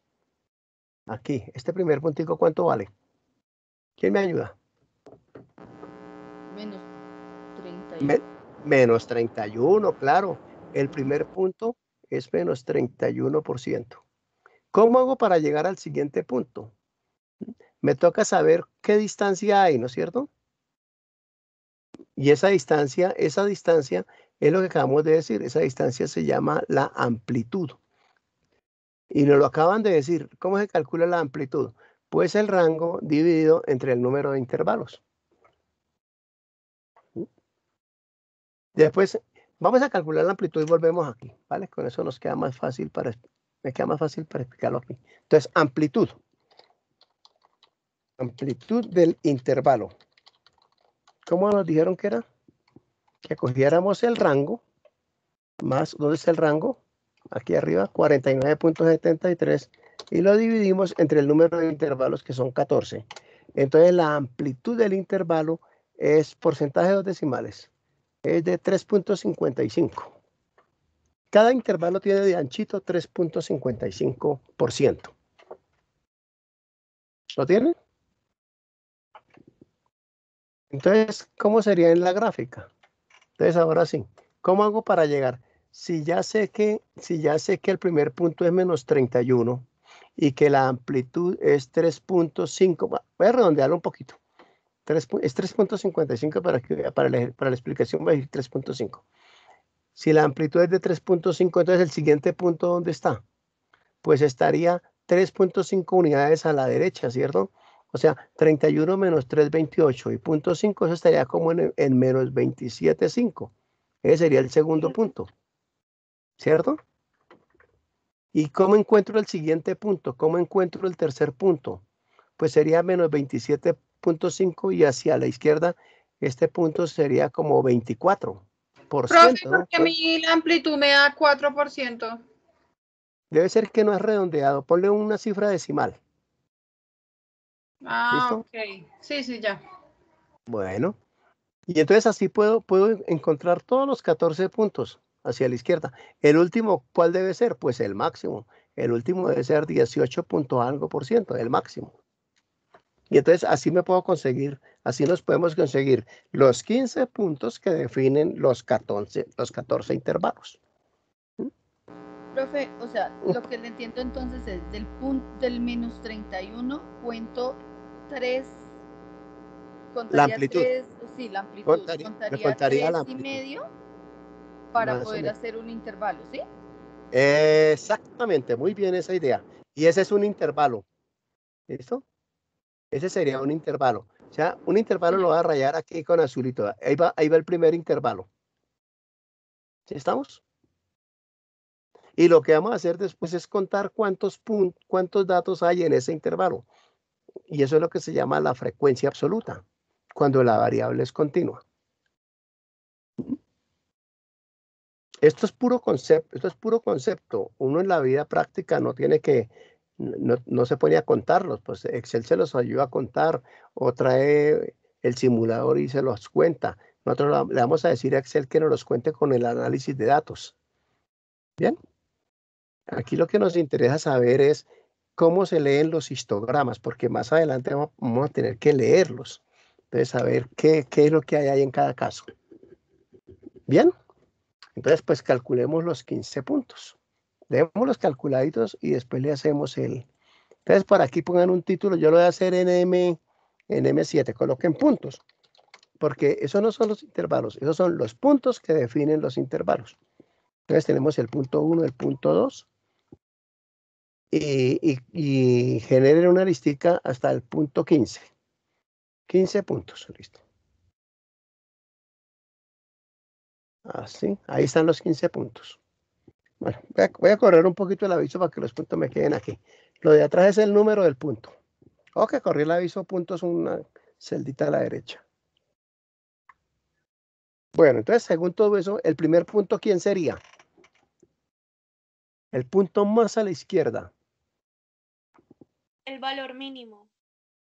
Aquí, este primer puntico, ¿cuánto vale? ¿Quién me ayuda? Menos 31. Menos 31, claro. El primer punto es menos 31%. ¿Cómo hago para llegar al siguiente punto? Me toca saber qué distancia hay, ¿no es cierto? Y esa distancia es lo que acabamos de decir. Esa distancia se llama la amplitud. Y nos lo acaban de decir. ¿Cómo se calcula la amplitud? Pues el rango dividido entre el número de intervalos. Después vamos a calcular la amplitud y volvemos aquí, ¿vale? Con eso nos queda más fácil me queda más fácil para explicarlo aquí. Entonces, amplitud. Amplitud del intervalo. ¿Cómo nos dijeron que era? Que cogiéramos el rango, más, ¿dónde está el rango? Aquí arriba, 49.73, y lo dividimos entre el número de intervalos, que son 14. Entonces, la amplitud del intervalo es porcentaje de dos decimales. Es de 3.55. Cada intervalo tiene de anchito 3.55%. ¿Lo tienen? Entonces, ¿cómo sería en la gráfica? Entonces, ahora sí, ¿cómo hago para llegar? Si ya sé que el primer punto es menos 31 y que la amplitud es 3.5, voy a redondearlo un poquito. Es 3.55 para la explicación voy a decir 3.5. Si la amplitud es de 3.5, entonces el siguiente punto, ¿dónde está? Pues estaría 3.5 unidades a la derecha, ¿cierto? O sea, 31 menos 3,28 y 0.5, eso estaría como en menos 27,5. Ese sería el segundo punto, ¿cierto? ¿Y cómo encuentro el siguiente punto? ¿Cómo encuentro el tercer punto? Pues sería menos 27,5 y hacia la izquierda este punto sería como 24%, Profe, ¿no? porque a mí la amplitud me da 4%. Debe ser que no es redondeado. Ponle una cifra decimal. Ah, ¿Listo? ok. Sí, sí, ya. Bueno. Y entonces así puedo encontrar todos los 14 puntos hacia la izquierda. El último, ¿cuál debe ser? Pues el máximo. El último debe ser 18 punto algo por ciento, el máximo. Y entonces así así nos podemos conseguir los 15 puntos que definen los 14 intervalos. Profe, o sea, lo que le entiendo entonces es del menos 31, cuento 3, La contaría amplitud. 3, sí, la amplitud, Me contaría contaría 3 la y amplitud. medio para Más o poder menos. hacer un intervalo, ¿sí? Exactamente, muy bien esa idea. Y ese es un intervalo. ¿Listo? Ese sería un intervalo. O sea, un intervalo lo voy a rayar aquí con azulito. Ahí va el primer intervalo. ¿Sí estamos? Y lo que vamos a hacer después es contar cuántos datos hay en ese intervalo. Y eso es lo que se llama la frecuencia absoluta, cuando la variable es continua. Esto es puro concepto. Uno en la vida práctica no tiene que, no se pone a contarlos, pues Excel se los ayuda a contar o trae el simulador y se los cuenta. Nosotros le vamos a decir a Excel que nos los cuente con el análisis de datos. Bien, aquí lo que nos interesa saber es cómo se leen los histogramas, porque más adelante vamos a tener que leerlos. Entonces, saber qué es lo que hay ahí en cada caso. Bien. Entonces, pues calculemos los 15 puntos. Demos los calculaditos y después le hacemos el... Entonces, por aquí pongan un título, yo lo voy a hacer en M7, coloquen puntos, porque esos no son los intervalos, esos son los puntos que definen los intervalos. Entonces tenemos el punto 1, el punto 2, y generen una listica hasta el punto 15. 15 puntos, listo. Así, ahí están los 15 puntos. Bueno, voy a correr un poquito el aviso para que los puntos me queden aquí. Lo de atrás es el número del punto. Ok, corrí el aviso, punto es una celdita a la derecha. Bueno, entonces, según todo eso, el primer punto, ¿quién sería? El punto más a la izquierda. El valor mínimo.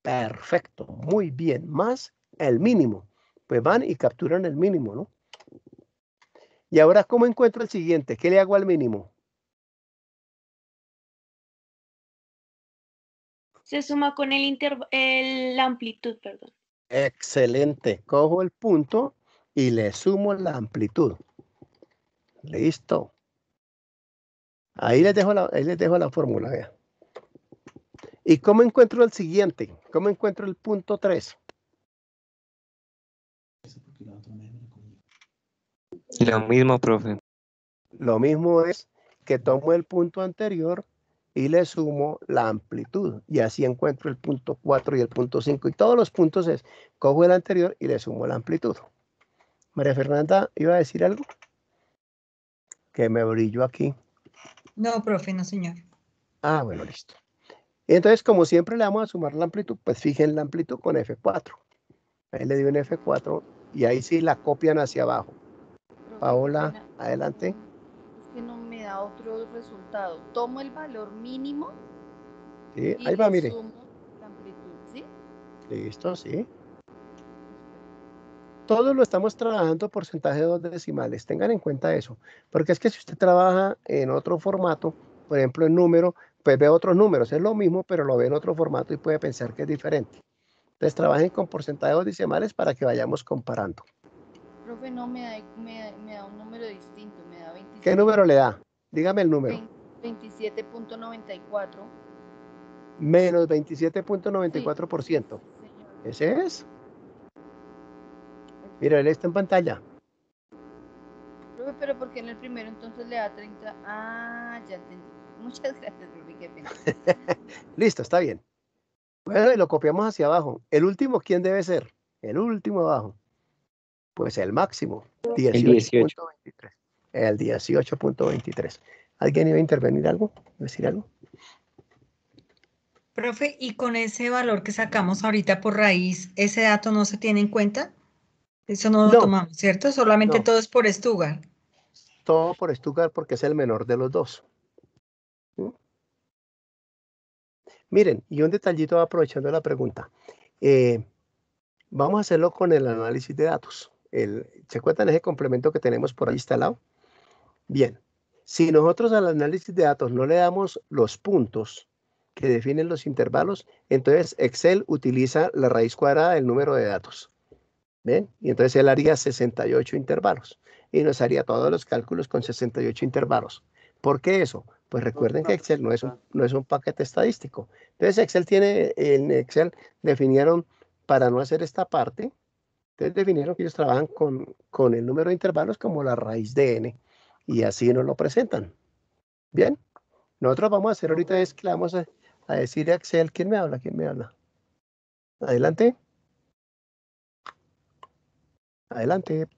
Perfecto, muy bien. Más el mínimo. Pues van y capturan el mínimo, ¿no? Y ahora, ¿cómo encuentro el siguiente? ¿Qué le hago al mínimo? Se suma con la amplitud, perdón. Excelente. Cojo el punto y le sumo la amplitud. Listo. Ahí les dejo la fórmula, vea. ¿Y cómo encuentro el siguiente? ¿Cómo encuentro el punto 3? Lo mismo, profe. Lo mismo es que tomo el punto anterior y le sumo la amplitud. Y así encuentro el punto 4 y el punto 5. Y todos los puntos es, cojo el anterior y le sumo la amplitud. María Fernanda, ¿iba a decir algo? Que me brilló aquí. No, profe, no, señor. Ah, bueno, listo. Entonces, como siempre le vamos a sumar la amplitud, pues fijen la amplitud con F4. Ahí le di un F4 y ahí sí la copian hacia abajo. Profe, Paola, qué pena. adelante. Es que no me da otro resultado. Tomo el valor mínimo Sí, y ahí va, le mire. sumo la amplitud, ¿sí? Listo, sí. Todo lo estamos trabajando porcentaje de 2 decimales. Tengan en cuenta eso. Porque es que si usted trabaja en otro formato, por ejemplo en número, pues ve otros números. Es lo mismo, pero lo ve en otro formato y puede pensar que es diferente. Entonces trabajen con porcentaje de 2 decimales para que vayamos comparando. Profe, no me da un número distinto, me da 27. ¿Qué número le da? Dígame el número. 27.94. Menos 27.94%. Sí, ¿Ese es? Mira, él está en pantalla. Profe, pero ¿por qué en el primero entonces le da 30? Ah, ya entendí. Muchas gracias, profe, qué pena. Listo, está bien. Bueno, y lo copiamos hacia abajo. ¿El último quién debe ser? El último abajo. Pues el máximo, 18.23. El 18.23. ¿Alguien iba a intervenir algo? ¿Decir algo? Profe, y con ese valor que sacamos ahorita por raíz, ¿ese dato no se tiene en cuenta? Eso no lo tomamos, ¿cierto? Solamente todo es por Stuttgart. Todo por Stuttgart porque es el menor de los dos. ¿Sí? Miren, y un detallito aprovechando la pregunta. Vamos a hacerlo con el análisis de datos. ¿Se acuerdan ese complemento que tenemos por ahí instalado? Bien, si nosotros al análisis de datos no le damos los puntos que definen los intervalos, entonces Excel utiliza la raíz cuadrada del número de datos. ¿Ven? Y entonces él haría 68 intervalos y nos haría todos los cálculos con 68 intervalos. ¿Por qué eso? Pues recuerden que Excel no es un paquete estadístico. Entonces en Excel definieron, para no hacer esta parte, entonces definieron que ellos trabajan con el número de intervalos como la raíz de n y así nos lo presentan. Bien, nosotros vamos a hacer ahorita es que le vamos a decir a Excel, ¿quién me habla? ¿Quién me habla? Adelante. Adelante.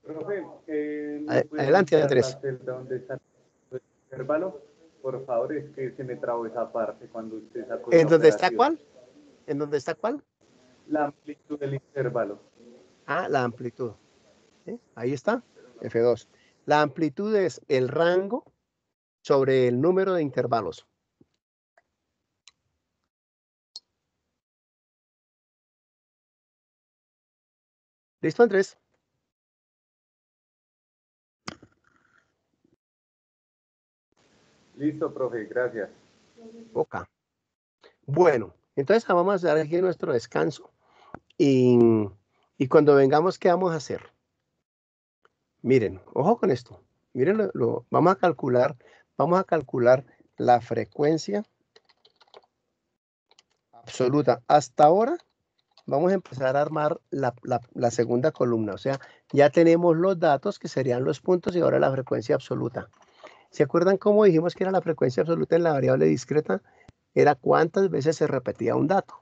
Profe, Adelante, Andrés. ¿Dónde está el intervalo? Por favor, es que se me trabó esa parte cuando usted sacó ¿En esa dónde está operación. cuál? ¿En dónde está cuál? La amplitud del intervalo. Ah, la amplitud. ¿Sí? Ahí está, F2. La amplitud es el rango sobre el número de intervalos. ¿Listo, Andrés? Listo, profe, gracias. Ok. Bueno, entonces vamos a dar aquí nuestro descanso. Y cuando vengamos, ¿qué vamos a hacer? Miren, ojo con esto. Miren, vamos a calcular la frecuencia absoluta. Hasta ahora vamos a empezar a armar la segunda columna. O sea, ya tenemos los datos que serían los puntos y ahora la frecuencia absoluta. ¿Se acuerdan cómo dijimos que era la frecuencia absoluta en la variable discreta? Era cuántas veces se repetía un dato.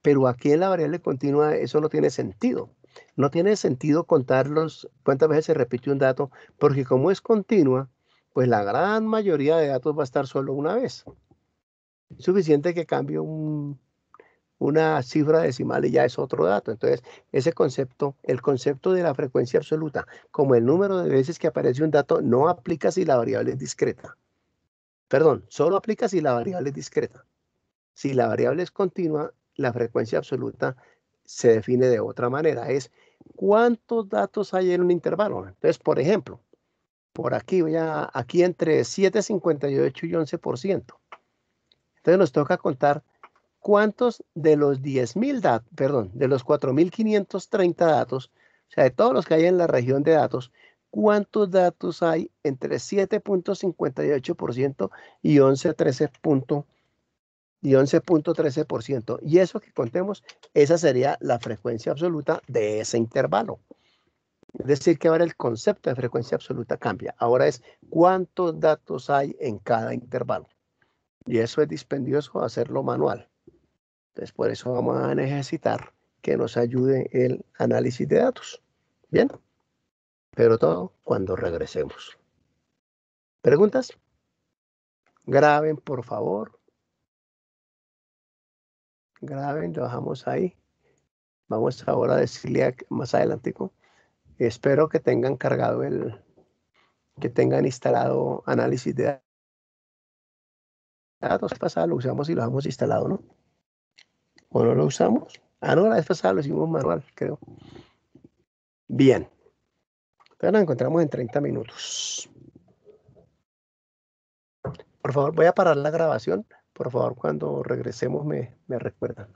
Pero aquí en la variable continua eso no tiene sentido. No tiene sentido contarlos cuántas veces se repite un dato, porque como es continua, pues la gran mayoría de datos va a estar solo una vez. Es suficiente que cambie una cifra decimal y ya es otro dato. Entonces, ese concepto, el concepto de la frecuencia absoluta, como el número de veces que aparece un dato, no aplica si la variable es discreta. Perdón, solo aplica si la variable es discreta. Si la variable es continua, la frecuencia absoluta se define de otra manera. Es cuántos datos hay en un intervalo. Entonces, por ejemplo, por aquí aquí entre 7,58 y 11%. Entonces nos toca contar cuántos de los 10.000 datos, perdón, de los 4.530 datos, o sea, de todos los que hay en la región de datos, cuántos datos hay entre 7,58% y 11,13%. Y eso que contemos, esa sería la frecuencia absoluta de ese intervalo. Es decir, que ahora el concepto de frecuencia absoluta cambia. Ahora es cuántos datos hay en cada intervalo. Y eso es dispendioso hacerlo manual. Entonces, por eso vamos a necesitar que nos ayude el análisis de datos. Bien, pero todo cuando regresemos. ¿Preguntas? Graben, por favor. Graben, lo dejamos ahí. Vamos ahora a decirle más adelantico. Espero que tengan cargado que tengan instalado análisis de datos. La vez pasada lo usamos y lo hemos instalado, ¿no? ¿O no lo usamos? Ah, no, la vez pasada lo hicimos manual, creo. Bien. Entonces nos encontramos en 30 minutos. Por favor, voy a parar la grabación. Por favor, cuando regresemos me recuerdan.